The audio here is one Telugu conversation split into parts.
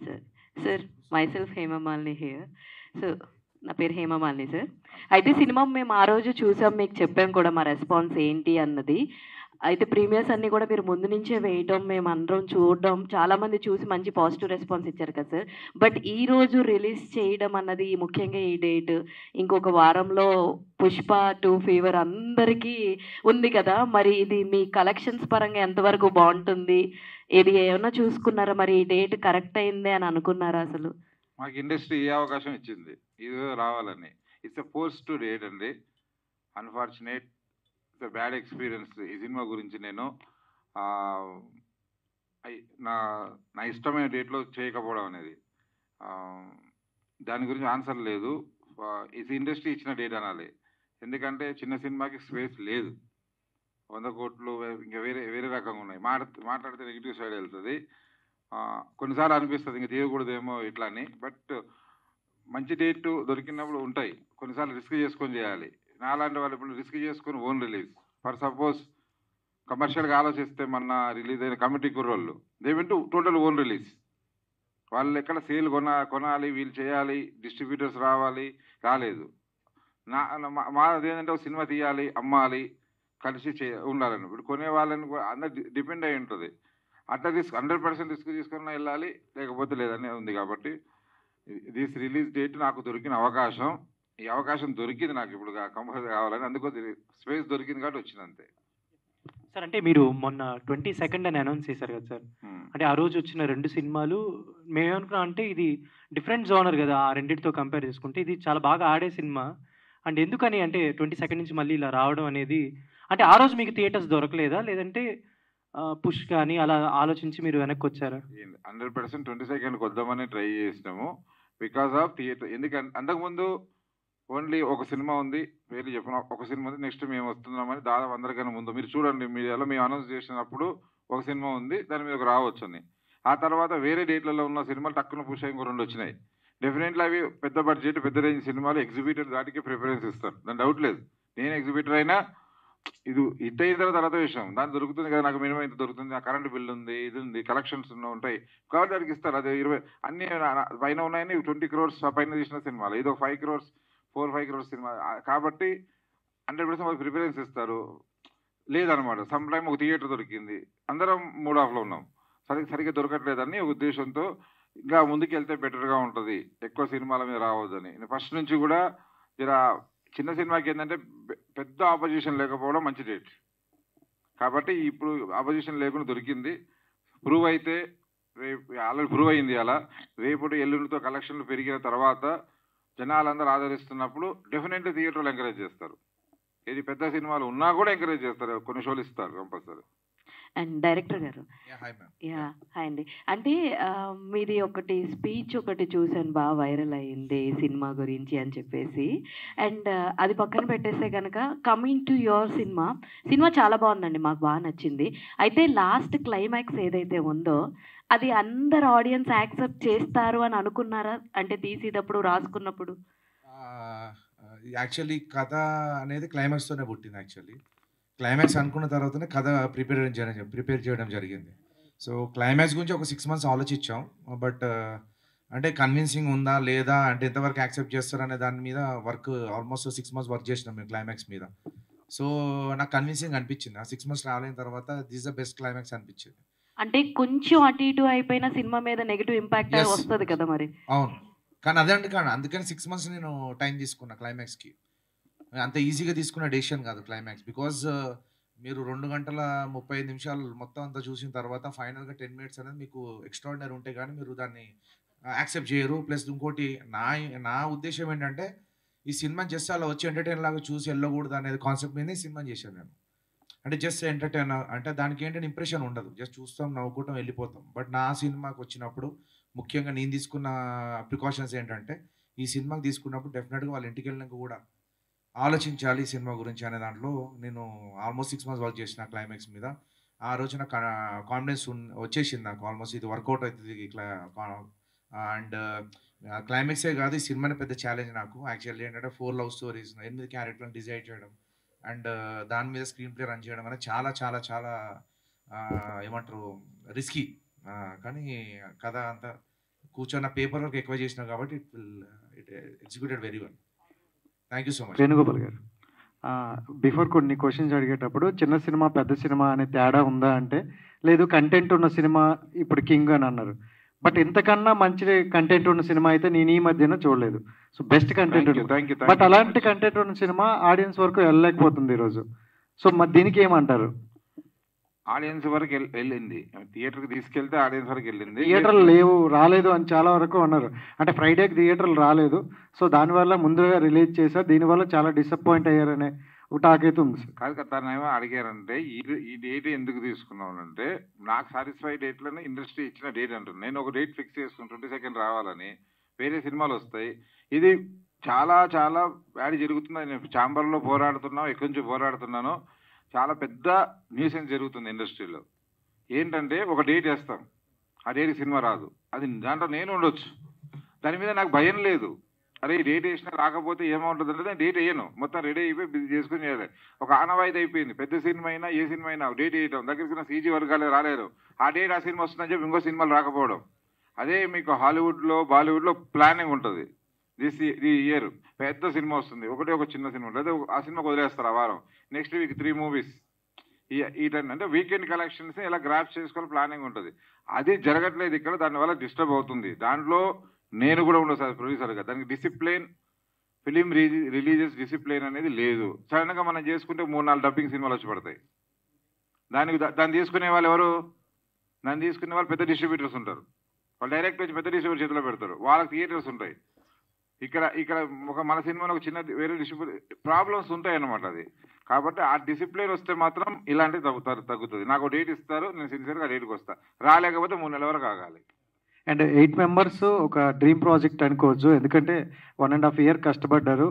Sir sir myself Hemamalini here. So నా పేరు హేమమాలిని సార్. అయితే సినిమా మేము ఆ రోజు చూసాం, మీకు చెప్పాం కూడా మా రెస్పాన్స్ ఏంటి అన్నది. అయితే ప్రీమియర్స్ అన్నీ కూడా మీరు ముందు నుంచే వేయటం, మేమందరం చూడడం, చాలామంది చూసి మంచి పాజిటివ్ రెస్పాన్స్ ఇచ్చారు కదా సార్. బట్ ఈరోజు రిలీజ్ చేయడం అన్నది, ముఖ్యంగా ఈ డేట్, ఇంకొక వారంలో 'పుష్ప 2' ఫీవర్ అందరికీ ఉంది కదా! మరి ఇది మీ కలెక్షన్స్ పరంగా ఎంతవరకు బావుంటుంది? ఇది ఏమన్నా చూసుకున్నారా? మరి ఈ డేట్ కరెక్ట్ అయిందే అని అనుకున్నారా అసలు? మాకు ఇండస్ట్రీ ఏ అవకాశం ఇచ్చింది ఇదో రావాలని. It's a force to date అండి. Unfortunate, it's a bad experience. ఈ సినిమా గురించి నేను ఆ, నా నా ఇష్టమైన డేట్లో చేయకపోవడం అనేది, ఆ, దాని గురించి ఆన్సర్ లేదు. ఇది ఇండస్ట్రీ ఇచ్చిన డేట్ అనాలి. ఎందుకంటే చిన్న సినిమాకి స్పేస్ లేదు. 100 కోట్లు ఇంకా వేరే వేరే రకంగా ఉన్నాయి. మాట్లాడితే నెగిటివ్ సైడ్ వెళ్తుంది. కొన్నిసార్లు అనిపిస్తుంది ఇంకా తీయకూడదేమో ఇట్లా అని. బట్ మంచి డేట్ దొరికినప్పుడు ఉంటాయి. కొన్నిసార్లు రిస్క్ చేసుకొని చేయాలి. నాలాంటి వాళ్ళు ఇప్పుడు రిస్క్ చేసుకొని ఓన్ రిలీజ్, ఫర్ సపోజ్ కమర్షియల్గా ఆలోచిస్తే మొన్న రిలీజ్ అయిన కమిటీ కుర్రోళ్ళు, they went total own release. వాళ్ళు ఎక్కడ సేల్ కొనాలి, వీళ్ళు చేయాలి, డిస్ట్రిబ్యూటర్స్ రావాలి, రాలేదు. మాది ఏంటంటే ఒక సినిమా తీయాలి, అమ్మాలి, కలిసి ఉండాలని. ఇప్పుడు కొనే వాళ్ళని అందరు డిపెండ్ అయి ఉంటుంది. అట్లా 100% రిస్క్ తీసుకుని వెళ్ళాలి, లేకపోతే లేదని ఉంది. కాబట్టి దిస్ రిలీజ్ డేట్ నాకు దొరికిన అవకాశం, ఈ అవకాశం దొరికింది నాకు ఇప్పుడు కంపల్సరీ కావాలని. అందుకో స్పేస్ దొరికింది కాబట్టి వచ్చింది అంతే. సార్ అంటే మీరు మొన్న 22nd అని అనౌన్స్ చేశారు కదా సార్. అంటే ఆ రోజు వచ్చిన 2 సినిమాలు మేమేమనుకున్నాం అంటే ఇది డిఫరెంట్ జోనర్ కదా! ఆ రెండిటితో కంపేర్ చేసుకుంటే ఇది చాలా బాగా ఆడే సినిమా. అండ్ ఎందుకని అంటే 22nd నుంచి మళ్ళీ ఇలా రావడం అనేది, అంటే ఆ రోజు మీకు థియేటర్స్ దొరకలేదా? లేదంటే పుష్ కానీ అలా ఆలోచించి మీరు వెనక్కొచ్చారా? 100% 22nd వద్దామని ట్రై చేసినాము, బికాస్ ఆఫ్ థియేటర్. ఎందుకంటే అంతకుముందు ఓన్లీ ఒక సినిమా ఉంది, పేరు చెప్పిన ఒక సినిమా ఉంది, నెక్స్ట్ మేము వస్తున్నామని దాదాపు అందరికన్నా ముందు మీరు చూడండి మీడియాలో మేము అనౌన్స్ చేసినప్పుడు ఒక సినిమా ఉంది, దాని మీద రావచ్చు అని. ఆ తర్వాత వేరే డేట్లలో ఉన్న సినిమాలు టక్కున పుష్ అయ్యి ఇంకో 2 వచ్చినాయి. డెఫినెట్లీ అవి పెద్ద బడ్జెట్, పెద్ద రేంజ్ సినిమాలు. ఎగ్జిబిటర్ దాటికి ప్రిఫరెన్స్ ఇస్తారు, దాని డౌట్ లేదు. నేను ఎగ్జిబిటర్ అయినా ఇది హిట్ అయిన తర్వాత విషయం, దాని దొరుకుతుంది కదా, నాకు మినిమం ఇంత దొరుకుతుంది, నా కరెంట్ బిల్ ఉంది, ఇది ఉంది, కలెక్షన్స్ ఉంటాయి కాబట్టి దానికి ఇస్తారు. అది 20 అన్ని పైన ఉన్నాయని 20 crores పైన తీసిన సినిమాలు, ఇది ఒక 5 crores 4-5 crores సినిమా కాబట్టి 100% వాళ్ళు ప్రిఫరెన్స్ ఇస్తారు. లేదనమాట. సమ్ టైమ్ ఒక థియేటర్ దొరికింది, అందరం మూడ్ ఆఫ్లో ఉన్నాం, సరిగ్గా దొరకట్లేదని ఒక ఉద్దేశంతో ఇంకా ముందుకెళ్తే బెటర్గా ఉంటుంది, ఎక్కువ సినిమాల మీద రావద్దని. నేను ఫస్ట్ నుంచి కూడా జర చిన్న సినిమాకి ఏంటంటే పెద్ద ఆపోజిషన్ లేకపోవడం మంచి డేట్. కాబట్టి ఇప్పుడు ఆపోజిషన్ లేకుండా దొరికింది. ప్రూవ్ అయితే రేపు ఆల్రెడీ ప్రూవ్ అయింది. అలా రేపు ఎల్లుండితో కలెక్షన్లు పెరిగిన తర్వాత జనాలందరూ ఆదరిస్తున్నప్పుడు డెఫినెట్లీ థియేటర్లు ఎంకరేజ్ చేస్తారు. ఇది పెద్ద సినిమాలు ఉన్నా కూడా ఎంకరేజ్ చేస్తారు, కొన్ని షోలు ఇస్తారు కంపల్సరీ. అండ్ డైరెక్టర్ గారు, హాయ్ మ్యామ్. హాయ్ అండి. అంటే మీది ఒకటి స్పీచ్ ఒకటి చూసాను, బాగా వైరల్ అయింది సినిమా గురించి అని చెప్పేసి. అండ్ అది పక్కన పెట్టేస్తే కనుక coming to your cinema, cinema చాలా బాగుందండి, మాకు బాగా నచ్చింది. అయితే లాస్ట్ క్లైమాక్స్ ఏదైతే ఉందో అది అందరు ఆడియన్స్ యాక్సెప్ట్ చేస్తారు అని అనుకున్నారా? అంటే తీసేటప్పుడు, రాసుకున్నప్పుడు? యాక్చువల్లీ కథ అనేది క్లైమాక్స్తోనే పుట్టింది. యాక్చువల్లీ క్లైమాక్స్ అనుకున్న తర్వాతనే కథ ప్రిపేర్ చేయడం జరిగింది. సో క్లైమాక్స్ గురించి ఒక 6 months ఆలోచించాం. బట్ అంటే కన్విన్సింగ్ ఉందా లేదా, అంటే ఎంతవరకు యాక్సెప్ట్ చేస్తారనే దాని మీద వర్క్, ఆల్మోస్ట్ 6 months వర్క్ చేసినాం మేము క్లైమాక్స్ మీద. సో నాకు కన్విన్సింగ్ అనిపించింది. ఆ 6 months ట్రావెల్ అయిన తర్వాత దిస్ ద బెస్ట్ క్లైమాక్స్ అనిపించింది. అంటే కొంచెం అటు ఇటు అయిపోయిన సినిమా మీద నెగిటివ్ ఇంపాక్ట్ వస్తుంది కదా మరి. అవును, కానీ అదే అంటే కాదు, అందుకని 6 months నేను టైం తీసుకున్నా క్లైమాక్స్కి. అంత ఈజీగా తీసుకున్న డెసిషన్ కాదు క్లైమాక్స్. బికాజ్ మీరు 2 గంటల 35 నిమిషాలు మొత్తం అంతా చూసిన తర్వాత ఫైనల్గా 10 minutes అనేది మీకు ఎక్స్ట్రాడినరీ ఉంటే కానీ మీరు దాన్ని యాక్సెప్ట్ చేయరు. ప్లస్ ఇంకోటి నా ఉద్దేశం ఏంటంటే ఈ సినిమా జస్ట్ అలా వచ్చి ఎంటర్టైన్ లాగా చూసి వెళ్ళకూడదు అనేది కాన్సెప్ట్ మీద సినిమా చేశాను నేను. అంటే జస్ట్ ఎంటర్టైన్, అంటే దానికి ఏంటంటే ఇంప్రెషన్ ఉండదు, జస్ట్ చూస్తాం, నవ్వుకుంటాం, వెళ్ళిపోతాం. బట్ నా సినిమాకి వచ్చినప్పుడు ముఖ్యంగా నేను తీసుకున్న ప్రికాషన్స్ ఏంటంటే ఈ సినిమాకి తీసుకున్నప్పుడు డెఫినెట్గా వాళ్ళ ఇంటికి వెళ్ళినాక కూడా ఆలోచించాలి ఈ సినిమా గురించి అనే దాంట్లో నేను ఆల్మోస్ట్ 6 months వర్క్ చేసిన క్లైమాక్స్ మీద. ఆ రోజు నాకు కాన్ఫిడెన్స్ వచ్చేసింది నాకు, ఆల్మోస్ట్ ఇది వర్కౌట్ అవుతుంది ఇట్లా. అండ్ క్లైమాక్సే కాదు, ఈ సినిమానే పెద్ద ఛాలెంజ్ నాకు. యాక్చువల్లీ ఏంటంటే 4 love stories, 8 క్యారెక్టర్లను డిజైడ్ చేయడం అండ్ దాని మీద స్క్రీన్ ప్లే రన్ చేయడం అనేది చాలా చాలా చాలా ఏమంటారు రిస్కీ. కానీ కథ అంతా కూర్చొని పేపర్ వర్క్ ఎక్కువ చేసినా కాబట్టి it executed very well. Thank you so much. Venugopal గారు, బిఫోర్ కొన్ని క్వశ్చన్స్ అడిగేటప్పుడు చిన్న సినిమా పెద్ద సినిమా అనే తేడా ఉందా అంటే, లేదు కంటెంట్ ఉన్న సినిమా ఇప్పుడు కింగ్ అని అన్నారు. బట్ ఇంతకన్నా మంచి కంటెంట్ ఉన్న సినిమా అయితే నేను ఈ మధ్యన చూడలేదు. సో బెస్ట్ కంటెంట్ ఉంది. బట్ అలాంటి కంటెంట్ ఉన్న సినిమా ఆడియన్స్ వరకు వెళ్ళలేకపోతుంది ఈరోజు. సో మరి దీనికి ఏమంటారు? ఆడియన్స్ వరకు వెళ్ళింది, థియేటర్కి తీసుకెళ్తే ఆడియన్స్ వరకు వెళ్ళింది. థియేటర్లు లేవు, రాలేదు అని చాలా వరకు అన్నారు. అంటే ఫ్రైడేకి థియేటర్లు రాలేదు, సో దానివల్ల ముందుగా రిలీజ్ చేశారు, దీనివల్ల చాలా డిసప్పాయింట్ అయ్యారనే ఒక టాక్ అయితే ఉంది సార్. కాదు కదా, తను ఏమో అడిగారంటే ఈ డేట్ ఎందుకు తీసుకున్నాను అంటే, నాకు సాటిస్ఫై డేట్లోనే ఇండస్ట్రీ ఇచ్చిన డేట్ అంటుంది. నేను ఒక డేట్ ఫిక్స్ చేసుకుని 22nd రావాలని, వేరే సినిమాలు వస్తాయి. ఇది చాలా చాలా బ్యాడ్ జరుగుతుంది. నేను ఛాంబర్లో పోరాడుతున్నాను, ఎక్కడి నుంచి పోరాడుతున్నాను. చాలా పెద్ద న్యూసెన్స్ జరుగుతుంది ఇండస్ట్రీలో. ఏంటంటే ఒక డేట్ వేస్తాం, ఆ డేట్కి సినిమా రాదు, అది దాంట్లో నేను ఉండొచ్చు, దాని మీద నాకు భయం లేదు. అరే ఈ డేట్ వేసినా రాకపోతే ఏమవుతుంది అంటే నేను డేట్ వేయను, మొత్తం రెడీ అయిపోయి బిజీ చేసుకుని చేయాలి. ఒక ఆనవాయితీ అయిపోయింది, పెద్ద సినిమా అయినా ఏ సినిమా అయినా డేట్ వేయటం. దగ్గరికి సీజీ వర్గాలు రాలేరు, ఆ డేట్ ఆ సినిమా వస్తుందని చెప్పి ఇంకో సినిమాలు రాకపోవడం. అదే మీకు హాలీవుడ్లో బాలీవుడ్లో ప్లానింగ్ ఉంటుంది. ఈ ఇయర్ పెద్ద సినిమా వస్తుంది, ఒక చిన్న సినిమా లేదా ఆ సినిమాకి వదిలేస్తారు ఆ వారం, నెక్స్ట్ వీక్ 3 movies. ఈ టైం అంటే వీకెండ్ కలెక్షన్స్ ఇలా గ్రాప్ చేసుకోవాలి, ప్లానింగ్ ఉంటుంది. అది జరగట్లేదు ఇక్కడ, దానివల్ల డిస్టర్బ్ అవుతుంది. దాంట్లో నేను కూడా ఉండదు సార్ ప్రొడ్యూసర్గా. దానికి డిసిప్లిన్, ఫిలిం రిలీజెస్ డిసిప్లిన్ అనేది లేదు. సడన్గా మనం చేసుకుంటే 3-4 డబ్బింగ్ సినిమాలు వచ్చి పడతాయి. దాన్ని తీసుకునే వాళ్ళు ఎవరు? దాన్ని తీసుకునే వాళ్ళు పెద్ద డిస్ట్రిబ్యూటర్స్ ఉంటారు. వాళ్ళు డైరెక్ట్ వచ్చి పెద్ద డిస్ట్రిబ్యూటర్ చేతిలో పెడతారు, వాళ్ళకి థియేటర్స్ ఉంటాయి. ఇక్కడ ఒక మన సినిమాలో ఒక చిన్న వేరే డిస్ట్రిబ్యూటర్ ప్రాబ్లమ్స్ ఉంటాయి అన్నమాట. అది కాబట్టి ఆ డిసిప్లిన్ వస్తే మాత్రం ఇలాంటివి తగ్గుతుంది. నాకు డేట్ ఇస్తారు, నేను సిన్సియర్గా డేట్కి వస్తా. రాలేకపోతే 3 నెలల వరకు ఆగాలి. అండ్ 8 members ఒక డ్రీమ్ ప్రాజెక్ట్ అనుకోవచ్చు, ఎందుకంటే 1.5 year కష్టపడ్డారు.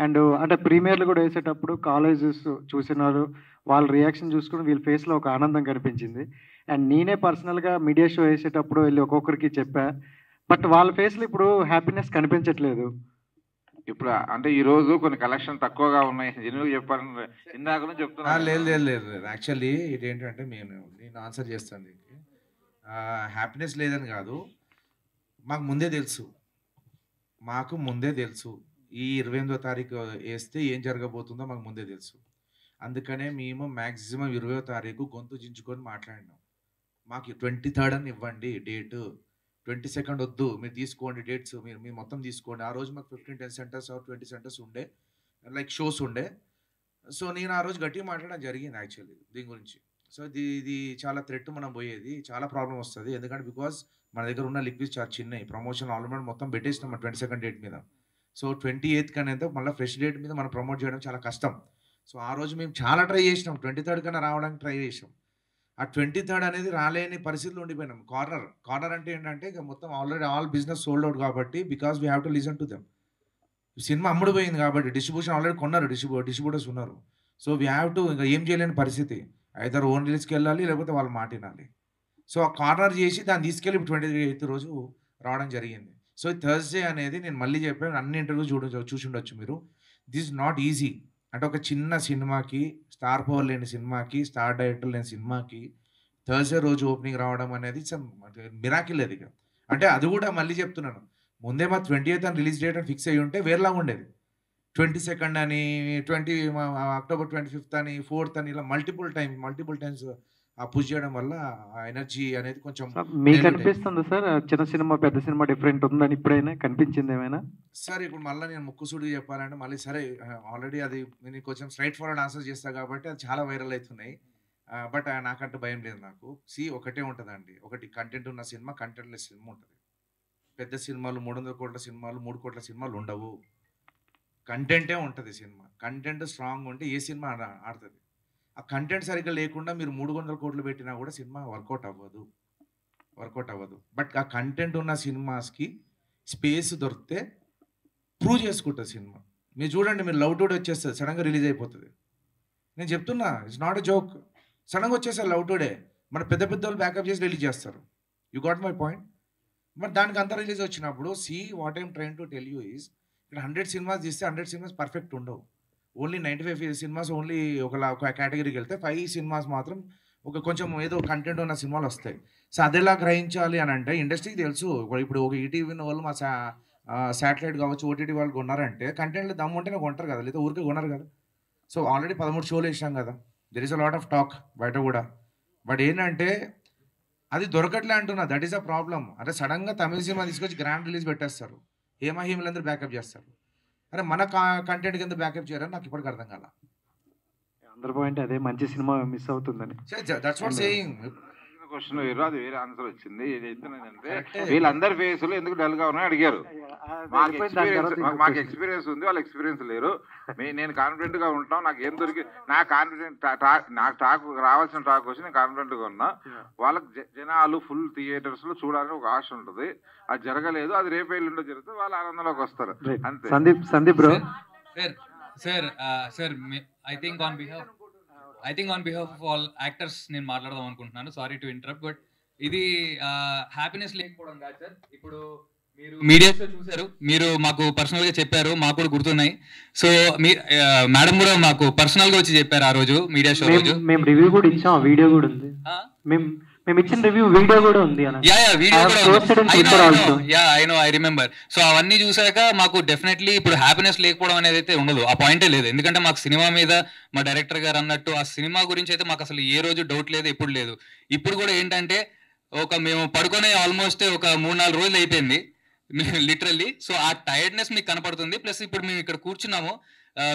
అండ్ అంటే ప్రీమియర్లు కూడా వేసేటప్పుడు కాలేజెస్ చూసినారు, వాళ్ళ రియాక్షన్ చూసుకుని వీళ్ళ ఫేస్లో ఒక ఆనందం కనిపించింది. అండ్ నేనే పర్సనల్గా మీడియా షో వేసేటప్పుడు వెళ్ళి ఒక్కొక్కరికి చెప్పా, బట్ వాళ్ళ ఫేస్లో ఇప్పుడు హ్యాపీనెస్ కనిపించట్లేదు. ఇప్పుడు అంటే ఈ రోజు కొన్ని కలెక్షన్ తక్కువగా ఉన్నాయి, జనులు చెప్పాలని ఇందాక నుంచి చెప్తున్నా. లేదు యాక్చువల్లీ ఇదేంటంటే నేను ఆన్సర్ చేస్తాను దీనికి. హ్యాపీనెస్ లేదని కాదు, మాకు ముందే తెలుసు ఈ 28వ తారీఖు వేస్తే ఏం జరగబోతుందో మాకు ముందే తెలుసు. అందుకనే మేము మ్యాక్సిమం 20వ తారీఖు గొంతు చించుకొని మాట్లాడినాం. మాకు 23rd అని ఇవ్వండి డేటు, 22nd వద్దు, మీరు తీసుకోండి డేట్స్, మీరు మొత్తం తీసుకోండి. ఆ రోజు మాకు 15 centers ఆర్ 20 centers ఉండే, లైక్ షోస్ ఉండే. సో నేను ఆ రోజు గట్టిగా మాట్లాడడం జరిగింది యాక్చువల్లీ దీని గురించి. సో ఇది చాలా థ్రెట్ మనం పోయేది, చాలా ప్రాబ్లం వస్తుంది. ఎందుకంటే బికాస్ మన దగ్గర ఉన్న లిక్విడ్ చాలా చిన్నవి, ప్రమోషన్ ఆల్రెడీ మొత్తం పెట్టేసినాం 22nd డేట్ మీద. సో 28th అనేది మళ్ళీ ఫ్రెష్ డేట్ మీద మనం ప్రమోట్ చేయడం చాలా కష్టం. సో ఆ రోజు మేము చాలా ట్రై చేసినాం, 23rd కన్నా రావడానికి ట్రై చేసాం. ఆ 23rd అనేది రాలేని పరిస్థితులు ఉండిపోయినాం. కార్నర్ అంటే ఏంటంటే ఇక మొత్తం already all business sold out కాబట్టి, because we have to listen to them. Cinema అమ్ముడుపోయింది కాబట్టి డిస్ట్రిబ్యూషన్ ఆల్రెడీ కొన్నారు, డిస్ట్రిబ్యూటర్స్ ఉన్నారు. సో వీ హ్యావ్ టు ఇంకా ఏం చేయలేని పరిస్థితి, ఐదర్ ఓన్ రిలీజ్కి వెళ్ళాలి లేకపోతే వాళ్ళు మాట వినాలి. సో ఆ కార్నర్ చేసి దాన్ని తీసుకెళ్ళి ఇప్పుడు 28th రోజు రావడం జరిగింది. సో థర్స్డే అనేది నేను మళ్ళీ చెప్పాను, అన్ని ఇంటర్వ్యూ చూసి ఉండొచ్చు మీరు. This not easy. అంటే ఒక చిన్న సినిమాకి, స్టార్ పవర్ లేని సినిమాకి, స్టార్ డైరెక్టర్ లేని సినిమాకి థర్స్డే రోజు ఓపెనింగ్ రావడం అనేది మిరాకిల్. అది అంటే అది కూడా మళ్ళీ చెప్తున్నాను, ముందే మా 28th అని రిలీజ్ డేట్ అని ఫిక్స్ అయ్యి ఉంటే వేరేలాగా ఉండేది. 22nd అని, అక్టోబర్ 25th అని, 4th అని, ఇలా మల్టిపుల్ టైమ్స్ పుష్ చేయడం వల్ల ఆ ఎనర్జీ అనేది కొంచెం మీకు అనిపిస్తుంది సార్ చిన్న సినిమా పెద్ద సినిమా డిఫరెంట్ ఉందని ఇప్పుడైనా కనిపించింది ఏమైనా? సార్ ఇప్పుడు మళ్ళీ నేను ముక్కుసూడిగా చెప్పాలంటే మళ్ళీ సరే, ఆల్రెడీ అది నేను కొంచెం స్ట్రైట్ ఫార్వర్డ్ ఆన్సర్ చేస్తాను కాబట్టి అది చాలా వైరల్ అవుతున్నాయి. బట్ నాకంటే భయం లేదు. నాకు ఒకటే ఉంటుందండి, ఒకటి కంటెంట్ ఉన్న సినిమా, కంటెంట్ లెస్ సినిమా ఉంటుంది. పెద్ద సినిమాలు 300 కోట్ల సినిమాలు, 3 కోట్ల సినిమాలు ఉండవు. కంటెంటే ఉంటుంది సినిమా. కంటెంట్ స్ట్రాంగ్ ఉంటే ఏ సినిమా ఆడుతుంది. ఆ కంటెంట్ సరిగ్గా లేకుండా మీరు 300 కోట్లు పెట్టినా కూడా సినిమా వర్కౌట్ అవ్వదు. బట్ ఆ కంటెంట్ ఉన్న సినిమాస్కి స్పేస్ దొరికితే ప్రూవ్ చేసుకుంటుంది సినిమా. మీరు చూడండి, మీరు లవ్ టుడే వచ్చేస్తుంది, సడన్గా రిలీజ్ అయిపోతుంది. నేను చెప్తున్నా, ఇట్స్ నాట్ ఎ జోక్. సడన్గా వచ్చేస్తారు లవ్ టుడే, మన పెద్ద వాళ్ళు బ్యాకప్ చేసి రిలీజ్ చేస్తారు. You got my point. But దానికి అంత రిలీజ్ వచ్చినప్పుడు what I'm train to tell you is, ఇక్కడ 100 సినిమాస్ తీస్తే 100 సినిమాస్ పర్ఫెక్ట్ ఉండవు. ఓన్లీ 95 సినిమాస్ ఓన్లీ ఒక కేటగిరీకి వెళ్తే 5 సినిమాస్ మాత్రం ఒక కొంచెం ఏదో కంటెంట్ ఉన్న సినిమాలు వస్తాయి. సో అదెలా గ్రహించాలి అని అంటే ఇండస్ట్రీకి తెలుసు. ఇప్పుడు ఒక ఈటీవీ వాళ్ళు మా శాటిలైట్ కావచ్చు, ఓటీటీ వాళ్ళు కొన్నారంటే కంటెంట్లు దమ్ము ఉంటేనే కొంటారు కదా, లేదా ఊరికే కొనరు కదా. సో ఆల్రెడీ 13 షోలు వేసినాం కదా, there is a lot of talk బయట కూడా. బట్ ఏంటంటే అది దొరకట్లే అంటున్నా, దట్ ఈస్ అ ప్రాబ్లమ్. అంటే సడన్గా తమిళ సినిమా తీసుకొచ్చి గ్రాండ్ రిలీజ్ పెట్టేస్తారు, హీమలందరూ బ్యాకప్ చేస్తారు. అరే మన కంటెంట్ కింద బ్యాకప్ చేయరని నాకు ఇప్పటికి అర్థం కాల. అందరి పాయింట్ అదే, మంచి సినిమా మిస్ అవుతుందని. That's what saying. క్వశ్చన్ వేరు, అది వేరే ఆన్సర్ వచ్చింది. ఏంటంటే వీళ్ళందరి ఫేసులు ఎందుకు డల్ గా ఉన్నాయని అడిగారు. మాకు ఎక్స్పీరియన్స్ ఉంది, వాళ్ళ ఎక్స్పీరియన్స్ లేరు. నేను కాన్ఫిడెంట్ గా ఉంటాం. నాకు ఏం దొరికి నా కాన్ఫిడెంట్ నాకు టాక్ రావాల్సిన టాక్ వచ్చి నేను కాన్ఫిడెంట్ గా ఉన్నా. వాళ్ళకి జనాలు ఫుల్ థియేటర్స్ లో చూడాలని ఒక ఆశ ఉంటుంది. అది జరగలేదు, అది రేపు ఎల్లుండో జరిగితే వాళ్ళు ఆనందంలోకి వస్తారు అంతే. Sandeep bro. Sir I think on behalf of all actors నేను మాట్లాడదాం అనుకుంటున్నాను. సారీ టు ఇంటరప్ట్, బట్ ఇది హ్యాపీనెస్ లేకపోవడం కాదు సార్. ఇప్పుడు మీరు మీడియా షో చూసారు, మీరు మాకు పర్సనల్ గా చెప్పారు, మాకు కూడా గుర్తున్నాయి. సో మీ మేడం కూడా మాకు పర్సనల్ గా వచ్చి చెప్పారు ఆ రోజు మీడియా షో రోజు. మేము రివ్యూ కూడా ఇచ్చాం, వీడియో కూడా ఉంది. మేము ఇచ్చిన రివ్యూ వీడియో కూడా ఉంది. I remember. సో అవన్నీ చూసాక మాకు డెఫినెట్లీ ఇప్పుడు హ్యాపీనెస్ లేకపోవడం అనేది అయితే ఉండదు, ఆ పాయింటే లేదు. ఎందుకంటే మాకు సినిమా మీద మా డైరెక్టర్ గారు అన్నట్టు ఆ సినిమా గురించి అయితే మాకు అసలు ఏ రోజు డౌట్ లేదు, ఎప్పుడు లేదు. ఇప్పుడు కూడా ఏంటంటే మేము పడుకునే ఆల్మోస్ట్ ఒక 3-4 రోజులు అయిపోయింది లిటరల్లీ. సో ఆ టైర్డ్నెస్ మీకు కనపడుతుంది. ప్లస్ ఇప్పుడు మేము ఇక్కడ కూర్చున్నాము,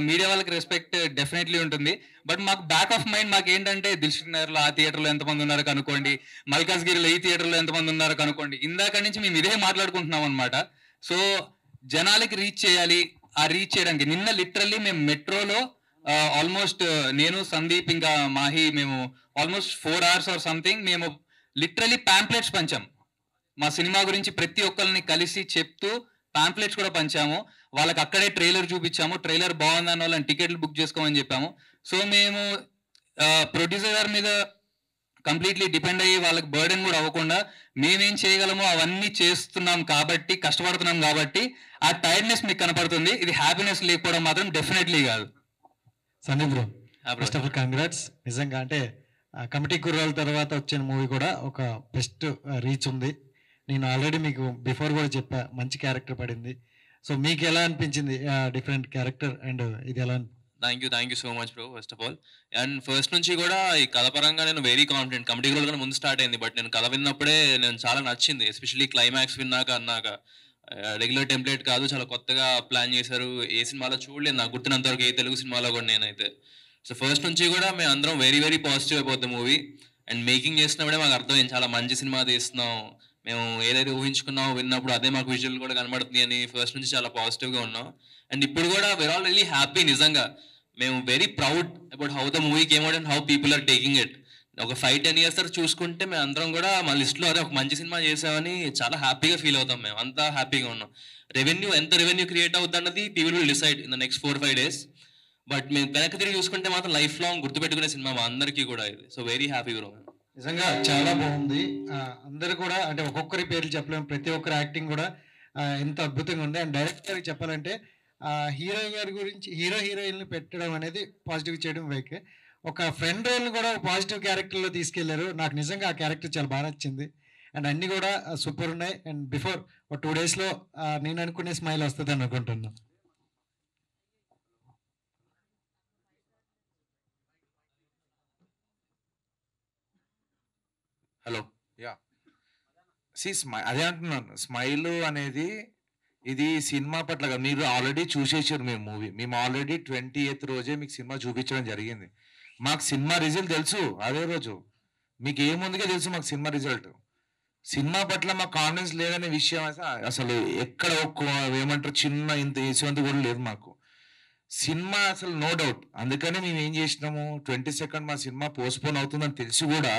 మీడియా వాళ్ళకి రెస్పెక్ట్ డెఫినెట్లీ ఉంటుంది. బట్ మాకు బ్యాక్ ఆఫ్ మైండ్ మాకు ఏంటంటే దిల్షుక్ నగర్లో ఆ థియేటర్లో ఎంతమంది ఉన్నారో కనుక్కోండి, మల్కాజ్గిరిలో ఈ థియేటర్లో ఎంతమంది ఉన్నారో కనుక్కోండి. ఇందాక నుంచి మేము ఇదే మాట్లాడుకుంటున్నాం అనమాట. సో జనాలకి రీచ్ చేయాలి, ఆ రీచ్ చేయడానికి నిన్న లిటరల్లీ మేము మెట్రోలో ఆల్మోస్ట్ నేను సందీప్ ఇంకా మాహి మేము ఆల్మోస్ట్ 4 hours ఆర్ సంథింగ్ మేము లిటరల్లీ ప్యాంప్లెట్స్ పంచాం. మా సినిమా గురించి ప్రతి ఒక్కరిని కలిసి చెప్తూ ప్యాంప్లెట్స్ కూడా పంచాము. వాళ్ళకి అక్కడే ట్రైలర్ చూపించాము, ట్రైలర్ బాగుందని వాళ్ళని టికెట్లు బుక్ చేసుకోమని చెప్పాము. సో మేము ప్రొడ్యూసర్ గారి మీద కంప్లీట్లీ డిపెండ్ అయ్యి వాళ్ళకి బర్డెన్ కూడా అవ్వకుండా మేమేం చేయగలమో అవన్నీ చేస్తున్నాం కాబట్టి, కష్టపడుతున్నాం కాబట్టి ఆ టైర్డ్నెస్ మీకు కనపడుతుంది. ఇది హ్యాపీనెస్ లేకపోవడం మాత్రం డెఫినెట్లీ కాదు. Sandeep bro, first of all congrats. నిజంగా అంటే కమిటీ కుర్రాల తర్వాత వచ్చిన మూవీ కూడా ఒక బెస్ట్ రీచ్ ఉంది. నేను ఆల్రెడీ మీకు బిఫోర్ కూడా చెప్పా, మంచి క్యారెక్టర్ పడింది. సో మీకు ఎలా అనిపించింది డిఫరెంట్ క్యారెక్టర్ అండ్ ఇది ఎలా? Thank you so much bro first of all. And first నుంచి కూడా ఈ కథ పరంగా నేను వెరీ కాన్ఫిడెంట్. కమిటీ కూడా ముందు స్టార్ట్ అయింది, బట్ నేను కథ విన్నప్పుడే నేను చాలా నచ్చింది. ఎస్పెషల్లీ క్లైమాక్స్ అన్నాక రెగ్యులర్ టెంప్లెట్ కాదు, చాలా కొత్తగా ప్లాన్ చేశారు. ఏ సినిమాలో చూడలేదు నాకు గుర్తున్నంత వరకు, ఏ తెలుగు సినిమాలో కూడా నేనైతే. సో ఫస్ట్ నుంచి కూడా మేము అందరం వెరీ పాజిటివ్ అయిపోతాం మూవీ. అండ్ మేకింగ్ చేసినప్పుడే మాకు అర్థమైంది చాలా మంచి సినిమా తీస్తున్నాం. మేము ఏదైతే ఊహించుకున్నామో విన్నప్పుడు అదే మాకు విజువల్ కూడా కనబడుతుంది అని ఫస్ట్ నుంచి చాలా పాజిటివ్గా ఉన్నాం. అండ్ ఇప్పుడు కూడా we're all really హ్యాపీ. నిజంగా మేము very proud about how the movie came out and how people are taking it. ఒక 5-10 years తర్వాత చూసుకుంటే మేము అందరం కూడా మా లిస్ట్లో అదే ఒక మంచి సినిమా చేసామని చాలా హ్యాపీగా ఫీల్ అవుతాం. మేము అంతా హ్యాపీగా ఉన్నాం. ఎంత రెవెన్యూ క్రియేట్ అవుతుంది అన్నది people will decide in the next 4-5 days. But మేము వెనక్కి తిరిగి చూసుకుంటే మాత్రం లైఫ్ లాంగ్ గుర్తుపెట్టుకునే సినిమా మా అందరికీ కూడా ఇది. So very happy bro. నిజంగా చాలా బాగుంది. అందరు కూడా అంటే ఒక్కొక్కరి పేర్లు చెప్పలేము, ప్రతి ఒక్కరి యాక్టింగ్ కూడా ఎంత అద్భుతంగా ఉంది. అండ్ డైరెక్టర్ చెప్పాలంటే హీరో గారి గురించి హీరోయిన్లు పెట్టడం అనేది పాజిటివ్ చేయడం వైకే, ఒక ఫ్రెండ్ రోల్ని కూడా పాజిటివ్ క్యారెక్టర్లో తీసుకెళ్లారు. నాకు నిజంగా ఆ క్యారెక్టర్ చాలా బాగా నచ్చింది. అండ్ అన్నీ కూడా సూపర్ ఉన్నాయి. అండ్ బిఫోర్ ఒక 2 daysలో నేను అనుకునే స్మైల్ వస్తుంది అని అనుకుంటున్నాను. హలో. అదే అంటున్నాను, స్మైల్ అనేది ఇది సినిమా పట్ల కాదు. మీరు ఆల్రెడీ చూసేసారు మీరు మూవీ. మేము ఆల్రెడీ 28th రోజే మీకు సినిమా చూపించడం జరిగింది. మాకు సినిమా రిజల్ట్ తెలుసు అదే రోజు. మీకు ఏముందుకే తెలుసు మాకు సినిమా రిజల్ట్. సినిమా పట్ల మాకు కాన్ఫిడెన్స్ లేదనే విషయం అసలు ఎక్కడ ఏమంటారు చిన్న ఇంత వేసేంత కూడా లేదు మాకు. సినిమా అసలు నో డౌట్. అందుకనే మేము ఏం చేసినాము, 22nd మా సినిమా పోస్ట్పోన్ అవుతుందని తెలిసి కూడా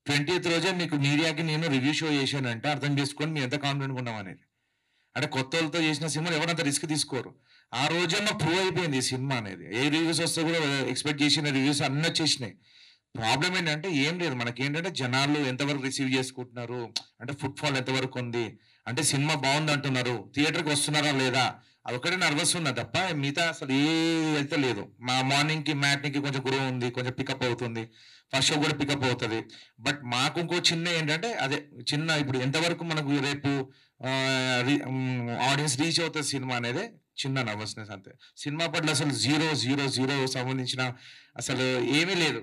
20th రోజే మీకు మీడియాకి నేను రివ్యూ షో చేశానంటే అర్థం చేసుకొని మేము ఎంత కాన్ఫిడెంట్గా ఉన్నాం అనేది. అంటే కొత్త వాళ్ళతో చేసిన సినిమాలు ఎవరంత రిస్క్ తీసుకోరు. ఆ రోజే మాకు ప్రూవ్ అయిపోయింది ఈ సినిమా అనేది. ఏ రివ్యూస్ వస్తే కూడా ఎక్స్పెక్ట్ చేసిన రివ్యూస్ అన్నీ వచ్చేసినాయి. ప్రాబ్లం ఏంటంటే ఏం లేదు, మనకి ఏంటంటే జనాలు ఎంతవరకు రిసీవ్ చేసుకుంటున్నారు, అంటే ఫుట్ ఫాల్ ఎంతవరకు ఉంది, అంటే సినిమా బాగుంది అంటున్నారు, థియేటర్కి వస్తున్నారా లేదా, అదొకటే నర్వస్ ఉన్నా తప్ప మిగతా అసలు ఏ అయితే లేదు. మా మార్నింగ్కి మ్యాట్నికి కొంచెం గ్రో ఉంది, కొంచెం పికప్ అవుతుంది, ఫస్ట్ షో కూడా పికప్ అవుతుంది. బట్ మాకు ఇంకో చిన్న ఏంటంటే అదే చిన్న ఇప్పుడు ఎంతవరకు మనకు రేపు ఆడియన్స్ రీచ్ అవుతుంది సినిమా అనేది చిన్న నర్వస్నెస్ అంతే. సినిమా పట్ల అసలు జీరో జీరో జీరో సంబంధించిన అసలు ఏమీ లేదు.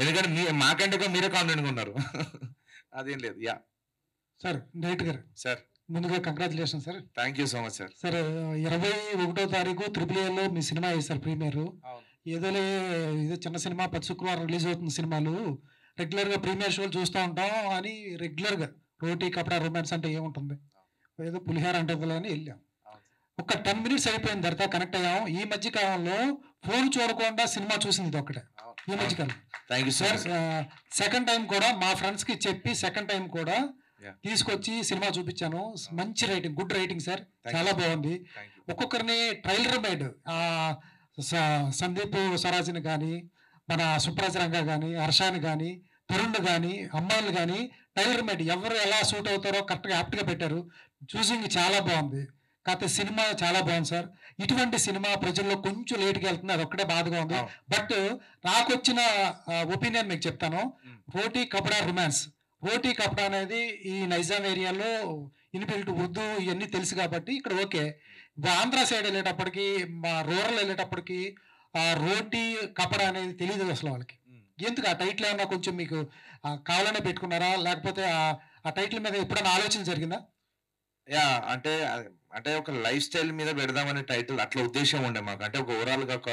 ఎందుకంటే మాకంటే కూడా మీరే కాన్ఫిడెంట్గా ఉన్నారు. అదేం లేదు. యా సార్ డైరెక్టర్ గారు, సార్ ముందుగా congratulation sir. Thank you so much sir. Sir 21వ తారీఖు AAAలో మీ సినిమా వేశారు ప్రీమియర్. ఏదోలే ఇదో చిన్న సినిమా 10 శుక్రవారం రిలీజ్ అవుతుంది సినిమాలు, రెగ్యులర్గా ప్రీమియర్ షోలు చూస్తూ ఉంటాం అని రెగ్యులర్గా రోటీ కపడా రొమాన్స్ అంటే ఏముంటుంది, ఏదో పులిహార అంటుందిలే అని వెళ్ళాం. ఒక 10 మినిట్స్ అయిపోయిన తర్వాత కనెక్ట్ అయ్యాం. ఈ మధ్య కాలంలో ఫోన్ చూడకుండా సినిమా చూసింది ఇది ఒకటే ఈ మధ్య కాలం. Thank you sir. Second time కూడా మా ఫ్రెండ్స్కి చెప్పి సెకండ్ టైం కూడా తీసుకొచ్చి సినిమా చూపించాను. మంచి రైటింగ్, గుడ్ రైటింగ్ సార్, చాలా బాగుంది. ఒక్కొక్కరిని ట్రైలర్ మేడ్ సందీప్ స్వరాజ్ని కానీ, మన సుప్రాజ్ రంగా కానీ, హర్షాని కానీ, తరుణ్ కానీ, అమ్మాయిలు కానీ ట్రైలర్ మేడ్ ఎవరు ఎలా సూట్ అవుతారో కరెక్ట్గా యాప్ట్గా పెట్టారు. చూసింగ్ చాలా బాగుంది. కాకపోతే సినిమా చాలా బాగుంది సార్. ఇటువంటి సినిమా ప్రజల్లో కొంచెం లేట్గా వెళ్తుంది, అది ఒక్కటే బాధగా ఉంది. బట్ నాకు వచ్చిన ఒపీనియన్ మీకు చెప్తాను. రోటీ కపడా రొమాన్స్, రోటీ కపడా అనేది ఈ నైజాం ఏరియాలో ఇన్బిల్ట్ ఉర్దూ ఇవన్నీ తెలుసు కాబట్టి ఇక్కడ ఓకే. ఆంధ్ర సైడ్ వెళ్ళేటప్పటికి, మా రూరల్ వెళ్ళేటప్పటికి ఆ రోటీ కపడా అనేది తెలియదు అసలు వాళ్ళకి. ఎందుకు ఆ టైటిల్ ఏమన్నా కొంచెం మీకు కావాలనే పెట్టుకున్నారా, లేకపోతే ఆ టైటిల్ మీద ఎప్పుడైనా ఆలోచన జరిగిందా? యా అంటే అంటే ఒక లైఫ్ స్టైల్ మీద పెడదామనే టైటిల్ అట్లా ఉద్దేశం ఉండే మాకు. అంటే ఒక ఓవరాల్గా ఒక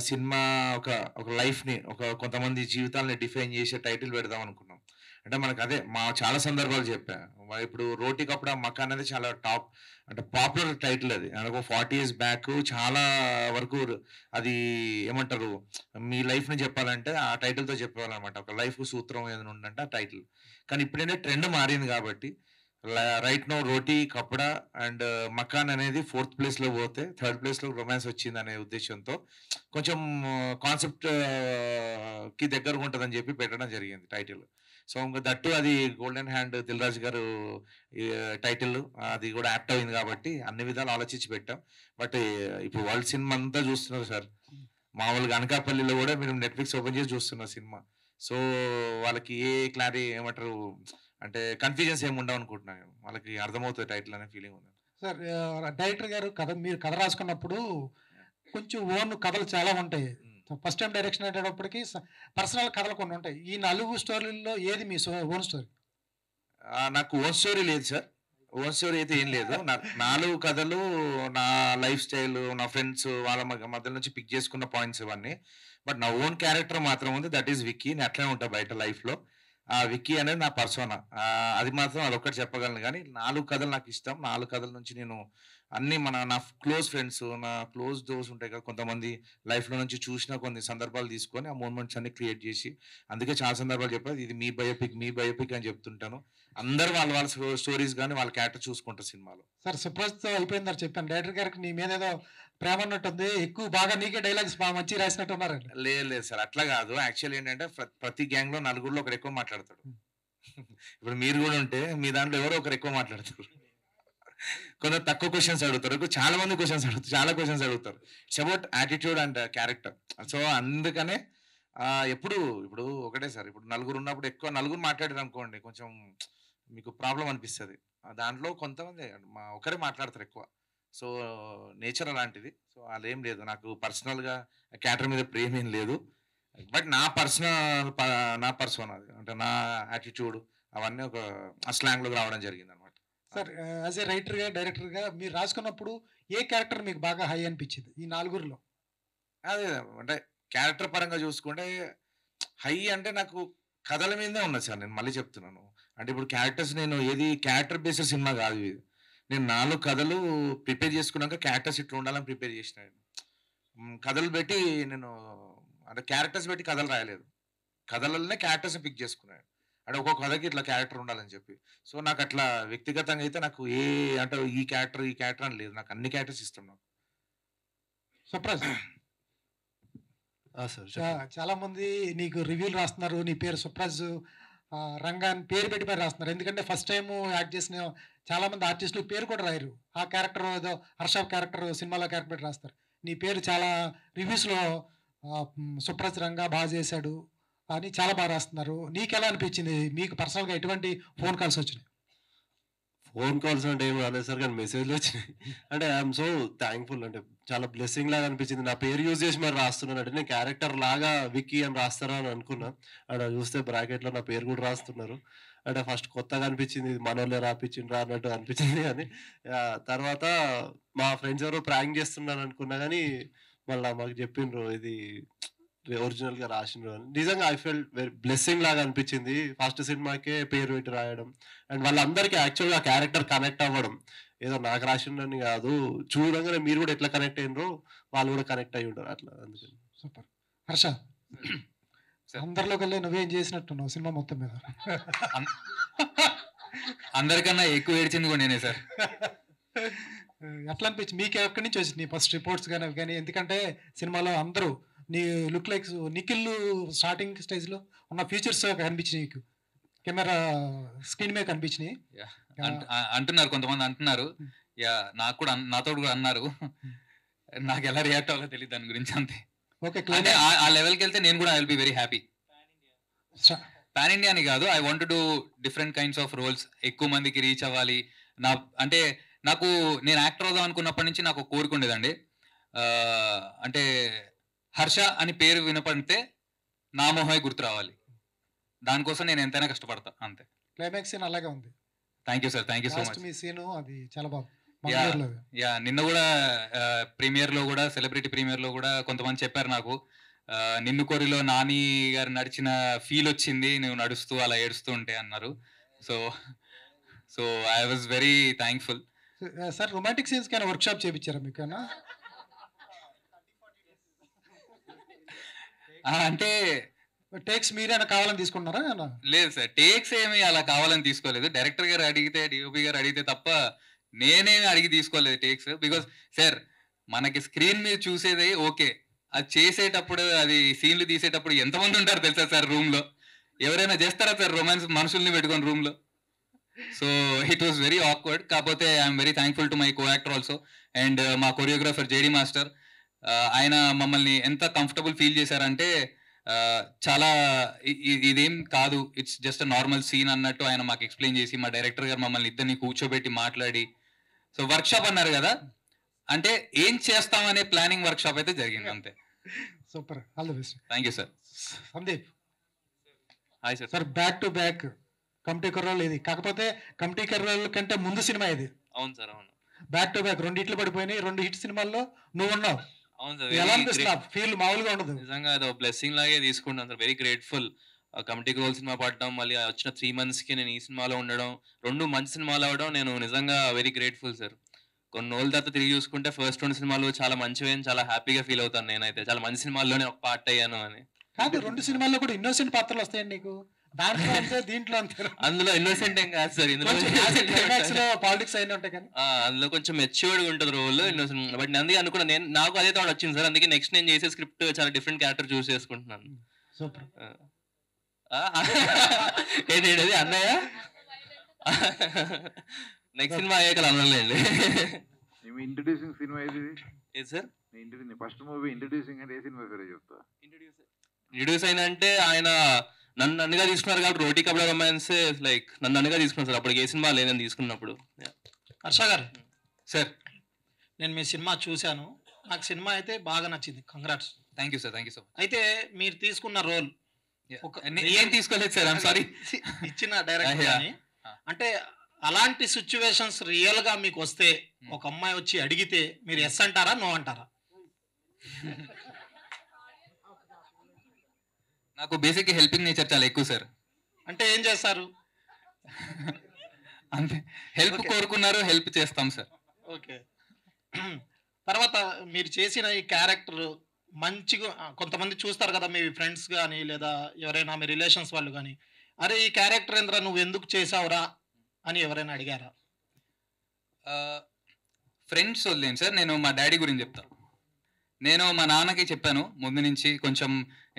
సినిమా ఒక లైఫ్ని కొంతమంది జీవితాలని డిఫైన్ చేసే టైటిల్ పెడదాం అనుకున్నాం. అంటే మనకు అదే మా చాలా సందర్భాలు చెప్పా. ఇప్పుడు రోటీ కపడా మకాన్ అనేది చాలా టాప్ అంటే పాపులర్ టైటిల్. అది ఒక 40 years బ్యాక్ చాలా వరకు అది ఏమంటారు, మీ లైఫ్ని చెప్పాలంటే ఆ టైటిల్తో చెప్పేవాళ్ళనమాట. ఒక లైఫ్ సూత్రం ఏదైనా ఉందంటే ఆ టైటిల్. కానీ ఇప్పుడైనా ట్రెండ్ మారింది కాబట్టి రైట్ నో రోటీ కపడా అండ్ మకాన్ అనేది 4th ప్లేస్లో పోతే 3rd ప్లేస్లో రొమాన్స్ వచ్చింది అనే ఉద్దేశంతో కొంచెం కాన్సెప్ట్ కి దగ్గరగా ఉంటుందని చెప్పి పెట్టడం జరిగింది టైటిల్. సో ఇంకా దట్టు అది గోల్డెన్ హ్యాండ్ దిల్ రాజు గారు టైటిల్, అది కూడా యాప్ట్ అయింది కాబట్టి అన్ని విధాలు ఆలోచించి పెట్టాం. బట్ ఇప్పుడు వరల్డ్ సినిమా అంతా చూస్తున్నారు సార్. మామూలుగా అనకాపల్లిలో కూడా మీరు నెట్ఫ్లిక్స్ ఓపెన్ చేసి చూస్తున్నారు సినిమా. సో వాళ్ళకి ఏ క్లారిటీ ఏమంటారు అంటే కన్ఫ్యూజన్స్ ఏమి ఉండవు అనుకుంటున్నాను. వాళ్ళకి అర్థమవుతుంది టైటిల్ అనే ఫీలింగ్ ఉంది సార్. డైరెక్టర్ గారు మీరు కథ రాసుకున్నప్పుడు కొంచెం ఓన్ కథలు చాలా ఉంటాయి. ఫస్ట్ టైం డైరెక్షన్ అయ్యేటప్పటికి పర్సనల్ కథలు కొన్ని ఉంటాయి. ఈ 4 స్టోరీల్లో ఏది మీ ఓన్ స్టోరీ? నాకు ఓన్ స్టోరీ లేదు సార్. ఓన్ స్టోరీ అయితే ఏం లేదు. 4 కథలు నా లైఫ్ స్టైల్, నా ఫ్రెండ్స్ వాళ్ళ మధ్య నుంచి పిక్ చేసుకున్న పాయింట్స్ ఇవన్నీ. బట్ నా ఓన్ క్యారెక్టర్ మాత్రం ఉంది, దట్ ఈస్ విక్కీ. నేను అట్లనే ఉంటా బయట లైఫ్లో. ఆ విక్కీ అనేది నా పర్సోనా, అది మాత్రం అదొక్కటి చెప్పగలను. కానీ 4 కథలు నాకు ఇష్టం. 4 కథల నుంచి నేను అన్ని నా క్లోజ్ ఫ్రెండ్స్, నా క్లోజ్ డోర్స్ ఉంటాయి కదా, కొంతమంది లైఫ్లో నుంచి చూసిన కొన్ని సందర్భాలు తీసుకొని ఆ మూమెంట్స్ అన్ని క్రియేట్ చేసి, అందుకే చాలా సందర్భాలు చెప్పారు ఇది మీ బయోపిక్ అని చెప్తుంటాను. అందరూ వాళ్ళ స్టోరీస్ కానీ వాళ్ళ క్యారెక్టర్ చూసుకుంటారు సినిమాలో. సార్ సుప్రజ్తో అయిపోయిందని చెప్పాను. డైరెక్టర్ గారికి నీ మీద ఏదో ప్రేమ ఉన్నట్టుంది, ఎక్కువ బాగా నీకే డైలాగ్స్ బాగా మంచి రాసినట్టు ఉన్నారండి. లేదు సార్, అట్లా కాదు. యాక్చువల్ ఏంటంటే ప్రతి గ్యాంగ్లో 4 ఒకరు ఎక్కువ మాట్లాడతాడు. ఇప్పుడు మీరు కూడా ఉంటే మీ దాంట్లో ఎవరో ఒకరు ఎక్కువ మాట్లాడతారు, కొందరు తక్కువ క్వశ్చన్స్ అడుగుతారు, చాలా మంది చాలా క్వశ్చన్స్ అడుగుతారు. It's about attitude and character. So అందుకనే ఇప్పుడు ఒకటే సార్, ఇప్పుడు 4 ఉన్నప్పుడు ఎక్కువ 4 మాట్లాడారు అనుకోండి కొంచెం మీకు ప్రాబ్లం అనిపిస్తుంది. దాంట్లో కొంతమంది ఒకరే మాట్లాడతారు ఎక్కువ. సో నేచర్ అలాంటిది. సో అలా ఏం లేదు, నాకు పర్సనల్గా క్యారెక్టర్ మీద ప్రేమ ఏం లేదు. బట్ నా పర్సన్ అది అంటే నా యాటిట్యూడ్ అవన్నీ ఒక స్లాంగ్లోకి రావడం జరిగింది అనమాట. సార్ యాజ్ ఏ రైటర్గా డైరెక్టర్గా మీరు రాసుకున్నప్పుడు ఏ క్యారెక్టర్ మీకు బాగా హై అనిపించింది ఈ 4లో? అదే అంటే క్యారెక్టర్ పరంగా చూసుకుంటే హై అంటే నాకు కథల మీదే ఉన్నది సార్. నేను మళ్ళీ చెప్తున్నాను, అంటే ఇప్పుడు క్యారెక్టర్స్ నేను ఏది క్యారెక్టర్ బేస్డ్ సినిమా కాదు ఇది. నేను 4 కథలు ప్రిపేర్ చేసుకున్నాక క్యారెక్టర్స్ ఇట్లా ఉండాలని ప్రిపేర్ చేసిన. కథలు పెట్టి నేను అంటే క్యారెక్టర్స్ పెట్టి కథలు రాయలేదు, కథలలోనే క్యారెక్టర్స్ పిక్ చేసుకున్నాను. అంటే ఒక్కొక్క కథకి ఇట్లా క్యారెక్టర్ ఉండాలని చెప్పి. సో నాకు అట్లా వ్యక్తిగతంగా అయితే నాకు అంటే ఈ క్యారెక్టర్ అని లేదు, నాకు అన్ని క్యారెక్టర్స్ ఇష్టం. నాకు సుప్రజ్ సార్ చాలా మంది నీకు రివ్యూలు రాస్తున్నారు, నీ పేరు సుప్రాజ్ రంగాన్ పేరు పెట్టి మరి రాస్తున్నారు. ఎందుకంటే ఫస్ట్ టైం యాక్ట్ చేసిన చాలా మంది ఆర్టిస్టులు పేరు కూడా రాయరు. ఆ క్యారెక్టర్ ఏదో హర్ష క్యారెక్టర్ సినిమాలో క్యారెక్టర్ పెట్టి రాస్తారు. నీ పేరు చాలా రివ్యూస్లో సుప్రాజ్ రంగా బాగా చేశాడు అని చాలా బాగా రాస్తున్నారు. నీకు ఎలా అనిపించింది? మీకు పర్సనల్గా ఎటువంటి ఫోన్ కాల్స్ వచ్చినాయి? ఫోన్ కాల్స్ అంటే ఏం రాలేదు సార్, కానీ మెసేజ్లు వచ్చినాయి. అంటే ఐఎమ్ సో థ్యాంక్ఫుల్, అంటే చాలా బ్లెస్సింగ్ లాగా అనిపించింది. నా పేరు యూజ్ చేసి మరి రాస్తున్నాను అంటే నేను క్యారెక్టర్ లాగా విక్కీ అని రాస్తారా అని అనుకున్నా. అక్కడ చూస్తే బ్రాకెట్లో నా పేరు కూడా రాస్తున్నారు. అంటే ఫస్ట్ కొత్తగా అనిపించింది, ఇది మనోళ్ళే రాపించిండ్రా అన్నట్టు అనిపించింది. కానీ తర్వాత మా ఫ్రెండ్స్ ఎవరో ప్రాంక్ చేస్తున్నారు అనుకున్నా, కానీ మళ్ళీ మాకు చెప్పిండ్రు ఇది ఒరిజినల్ గా రాసిండ్రు అని. నిజంగా ఐ ఫెల్ వెరీ బ్లెస్సింగ్ లాగా అనిపించింది. ఫస్ట్ సినిమాకే పేరు పెట్టి రాయడం అండ్ వాళ్ళందరికీ యాక్చువల్గా క్యారెక్టర్ కనెక్ట్ అవ్వడం, ఏదో నాకు రాసిండని కాదు, చూడగానే మీరు కూడా ఎట్లా కనెక్ట్ అయినరో వాళ్ళు కూడా కనెక్ట్ అయ్యి ఉంటారు అట్లా. అందుకని సూపర్. హర్ష, అందరిలో కల్లా నువ్వేం చేసినట్టున్నావు సినిమా మొత్తం మీద? అందరికన్నా ఎక్కువ ఏడ్చింది కూడా నేనే సార్. ఎట్లా అనిపించింది మీకు? ఎక్కడి నుంచి వచ్చింది నీ ఫస్ట్ రిపోర్ట్స్ కానీ? ఎందుకంటే సినిమాలో అందరూ నీ లుక్ లైక్ నిఖిల్ స్టార్టింగ్ స్టేజ్లో ఉన్న ఫీచర్స్ కనిపించినాయి నీకు, కెమెరా స్క్రీన్ మీద కనిపించినాయి అంటున్నారు కొంతమంది అంటున్నారు. యా, నాకు కూడా నాతో కూడా అన్నారు. నాకు ఎలా రియాక్ట్ అవ్వాలో తెలియదు దాని గురించి, అంతే. ఓకే, అంటే ఆ లెవెల్కి వెళ్తే నేను కూడా I will be very happy. Pan India అని కాదు, I want to do different kinds of roles, ఎక్కువ మందికి రీచ్ అవ్వాలి. అంటే నేను యాక్టర్ అవుదాం అనుకున్నప్పటి నుంచి నాకు కోరిక ఉండేదండి. అంటే హర్ష అని పేరు వినపడితే నా మొహమే గుర్తు రావాలి. దానికోసం నేను ఎంతైనా కష్టపడతా, అంతే. క్లైమాక్స్ సీన్ అలాగే ఉంది. Thank you sir, thank you so much. మీ సీన్ అది చాలా బాగుంది. యా, నిన్న కూడా ప్రీమియర్ లో కూడా, సెలబ్రిటీ ప్రీమియర్ లో కూడా కొంతమంది చెప్పారు నాకు, నిన్ను కోరిలో నాని గారు నడిచిన ఫీల్ వచ్చింది నువ్వు నడుస్తూ అలా ఏడుస్తూ ఉంటే అన్నారు. So I was very thankful. Sir, romantic scenes కైనా వర్క్ షాప్ చేయించారా మీకైనా? అంటే టేక్స్ మీరేనా కావాలని తీసుకున్నారా? లేదు సార్, టేక్స్ ఏమి అలా కావాలని తీసుకోలేదు. డైరెక్టర్ గారు అడిగితే, డిఓపి గారు అడిగితే తప్ప నేనేమి అడిగి తీసుకోలేదు టేక్స్. బికాస్ సార్, మనకి స్క్రీన్ మీద చూసేది ఓకే, అది చేసేటప్పుడు, అది సీన్లు తీసేటప్పుడు ఎంతమంది ఉంటారు తెలుసా సార్ రూమ్ లో? ఎవరైనా చేస్తారా సార్ రొమాన్స్ మనుషుల్ని పెట్టుకొని రూమ్ లో? So it was very awkward. కాకపోతే I'm very thankful to my co actor also and మా కొరియోగ్రాఫర్ జేడి మాస్టర్. ఆయన మమ్మల్ని ఎంత కంఫర్టబుల్ ఫీల్ చేశారంటే, చాలా ఇదేం కాదు, it's just a normal scene అన్నట్టు ఆయన మాకు ఎక్స్ప్లెయిన్ చేసి, మా డైరెక్టర్ గారు మమ్మల్ని ఇద్దరిని కూర్చోబెట్టి మాట్లాడి, సో వర్క్ షాప్ అన్నారు కదా, అంటే ఏం చేస్తామనే ప్లానింగ్ వర్క్ షాప్ అయితే జరిగింది, అంతే. Super, all the best. Thank you sir. Sandeep. Hi sir. Sir, back to back committee కర్రోల్ ఇది, కాకపోతే కమిటీ కర్రోల్ కంటే ముందు సినిమా ఇది. అవును సార్, అవును. బ్యాక్ టు బ్యాక్ 2 హిట్లు పడిపోయినాయి, 2 హిట్ సినిమాల్లో నువ్వు ఉన్నావు. అవును సార్, ఎలా అనిపిస్తుంది? ఫీల్ మామూలుగా ఉండదు. నిజంగా అది బ్లెస్సింగ్ లాగే తీసుకుంటాను సార్. Very grateful. కమిటీకి రోల్ సినిమా పడడం, మళ్ళీ వచ్చిన 3 months కి నేను ఈ సినిమాలో ఉండడం, 2 మంచి సినిమాలు అవడం, నేను నిజంగా వెరీ గ్రేట్ఫుల్ సార్. కొన్ని రోజుల తర్వాత తిరిగి చూసుకుంటే ఫస్ట్ 2 సినిమాలు చాలా మంచివి, చాలా హ్యాపీగా ఫీల్ అవుతాను నేనైతే. చాలా మంచి సినిమాల్లోనే ఒక పార్ట్ అయ్యాను అని. కాదు, 2 సినిమాల్లో కూడా ఇన్నోసెంట్ పాత్రలు వస్తాయండి నీకు. దాంట్లో అంతే, దీంట్లో అంతే. అందులో ఇన్నోసెంట్ ఏం కాదు సార్, ఇందులో పాలిటిక్స్ అయినా ఉంటాయి కానీ అందులో కొంచెం మెచ్యూర్డ్ ఉంటుంది రోల్. ఇన్నోసెంట్ బట్ నేను అందుకే అనుకున్నా, నాకు అదే థాట్ వచ్చింది సార్. అందుకే నెక్స్ట్ నేను చేసే స్క్రిప్ట్ చాలా డిఫరెంట్ క్యారెక్టర్ చూస్ చేసుకుంటున్నాను. సూపర్. ఏంటి అన్నయ్య? నెక్స్ట్ సినిమా అయ్యాక అనలేండి. ఇంట్రడ్యూసింగ్ సినిమా ఏది సార్? ఫస్ట్ మూవీ ఇంట్రడ్యూసింగ్ అంటే ఏ సినిమా పేరు చెప్తా? ఇంట్రడ్యూస్ అయినంటే ఆయన నన్ను అన్నగా తీసుకున్నారు కాబట్టి రోటీ కబడా రొమాన్స్ లైక్ నన్ను అన్నగా తీసుకున్నారు సార్. అప్పటికి ఏ సినిమా లేదని తీసుకున్నప్పుడు. హర్ష గారు సార్, నేను మీ సినిమా చూశాను, నాకు సినిమా అయితే బాగా నచ్చింది. Congrats. Thank you sir, thank you so much. అయితే మీరు తీసుకున్న రోల్ ఏం తీసుకోలేదు సార్, ఐమ్ సారీ. ఇచ్చిన డైరెక్టర్ అని అంటే అలాంటి సిచ్యువేషన్స్ రియల్ గా మీకు వస్తే, ఒక అమ్మాయి వచ్చి అడిగితే మీరు ఎస్ అంటారా, నో అంటారా? నాకు బేసిక్ హెల్పింగ్ నేచర్ చాలా ఎక్కువ సార్. అంటే ఏం చేస్తారు? అంతే, హెల్ప్ కోరుకున్నారు, హెల్ప్ చేస్తాం సార్. ఓకే. తర్వాత మీరు చేసిన ఈ క్యారెక్టర్ మంచిగా కొంతమంది చూస్తారు కదా, మీ ఫ్రెండ్స్ కానీ లేదా ఎవరైనా మీ రిలేషన్స్ వాళ్ళు కానీ, అరే ఈ క్యారెక్టర్ ఏంద్రా నువ్వు ఎందుకు చేసావురా అని ఎవరైనా అడిగారా? ఫ్రెండ్స్ వదిలేండి సార్, నేను మా డాడీ గురించి చెప్తా. నేను మా నాన్నకి చెప్పాను ముందు నుంచి కొంచెం,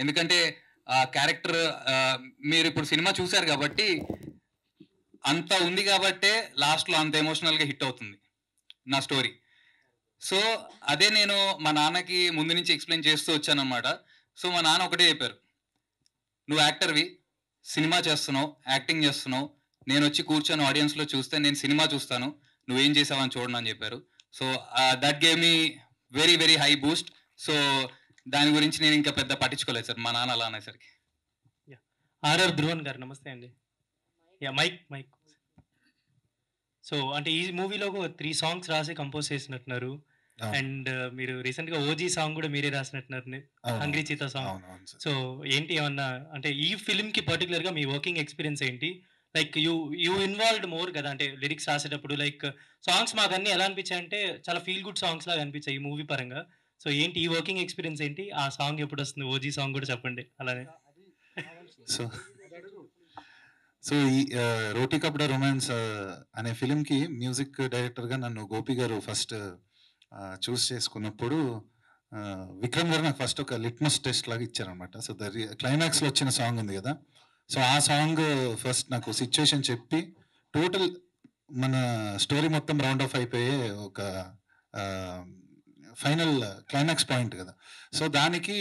ఎందుకంటే ఆ క్యారెక్టర్ మీరు ఇప్పుడు సినిమా చూశారు కాబట్టి అంత ఉంది కాబట్టే లాస్ట్లో అంత ఎమోషనల్గా హిట్ అవుతుంది నా స్టోరీ. సో అదే నేను మా నాన్నకి ముందు నుంచి ఎక్స్ప్లెయిన్ చేస్తూ వచ్చానమాట. సో మా నాన్న ఒకటే చెప్పారు, నువ్వు యాక్టర్వి, సినిమా చేస్తున్నావు, యాక్టింగ్ చేస్తున్నావు, నేను వచ్చి కూర్చొని ఆడియన్స్లో చూస్తే నేను సినిమా చూస్తాను, నువ్వేం చేసావని చూడను అని చెప్పారు. So that gave me very very high Boost. So దాని గురించి నేను ఇంకా పెద్ద పట్టించుకోలేదు సార్, మా నాన్న అలా అనేసరికి. ఆర్ఆర్ ధ్రువన్ గారు నమస్తే అండి. Mic mic. సో అంటే ఈ మూవీలో 3 సాంగ్స్ రాసి కంపోజ్ చేసినట్టున్నారు. అండ్ మీరు రీసెంట్గా ఓజీ సాంగ్ కూడా మీరే రాసినట్టున్నారు, హంగ్రీ చీతా సాంగ్. సో ఏంటి ఏమన్నా అంటే ఈ ఫిల్మ్కి పర్టికులర్గా మీ వర్కింగ్ ఎక్స్పీరియన్స్ ఏంటి? లైక్ యూ ఇన్వాల్వ్డ్ మోర్ కదా, అంటే లిరిక్స్ రాసేటప్పుడు లైక్ సాంగ్స్ మాకు అన్నీ ఎలా అనిపించాయి అంటే చాలా ఫీల్ గుడ్ సాంగ్స్ లాగా అనిపించాయి ఈ మూవీ పరంగా. సో ఏంటి ఈ వర్కింగ్ ఎక్స్పీరియన్స్ ఏంటి? ఆ సాంగ్ ఎప్పుడు వస్తుంది? ఓజీ సాంగ్ కూడా చెప్పండి అలానే. సో ఈ రోటీ కప్డా రొమాన్స్ అనే ఫిలింకి మ్యూజిక్ డైరెక్టర్గా నన్ను గోపి గారు ఫస్ట్ చూస్ చేసుకున్నప్పుడు విక్రమ్ గారు నాకు ఫస్ట్ ఒక లిట్మస్ టెస్ట్ లాగా ఇచ్చారనమాట. సో క్లైమాక్స్లో వచ్చిన సాంగ్ ఉంది కదా, సో ఆ సాంగ్ ఫస్ట్ నాకు సిచ్యువేషన్ చెప్పి టోటల్ మన స్టోరీ మొత్తం రౌండ్ ఆఫ్ అయిపోయే ఒక ఫైనల్ క్లైమాక్స్ పాయింట్ కదా. సో దానికి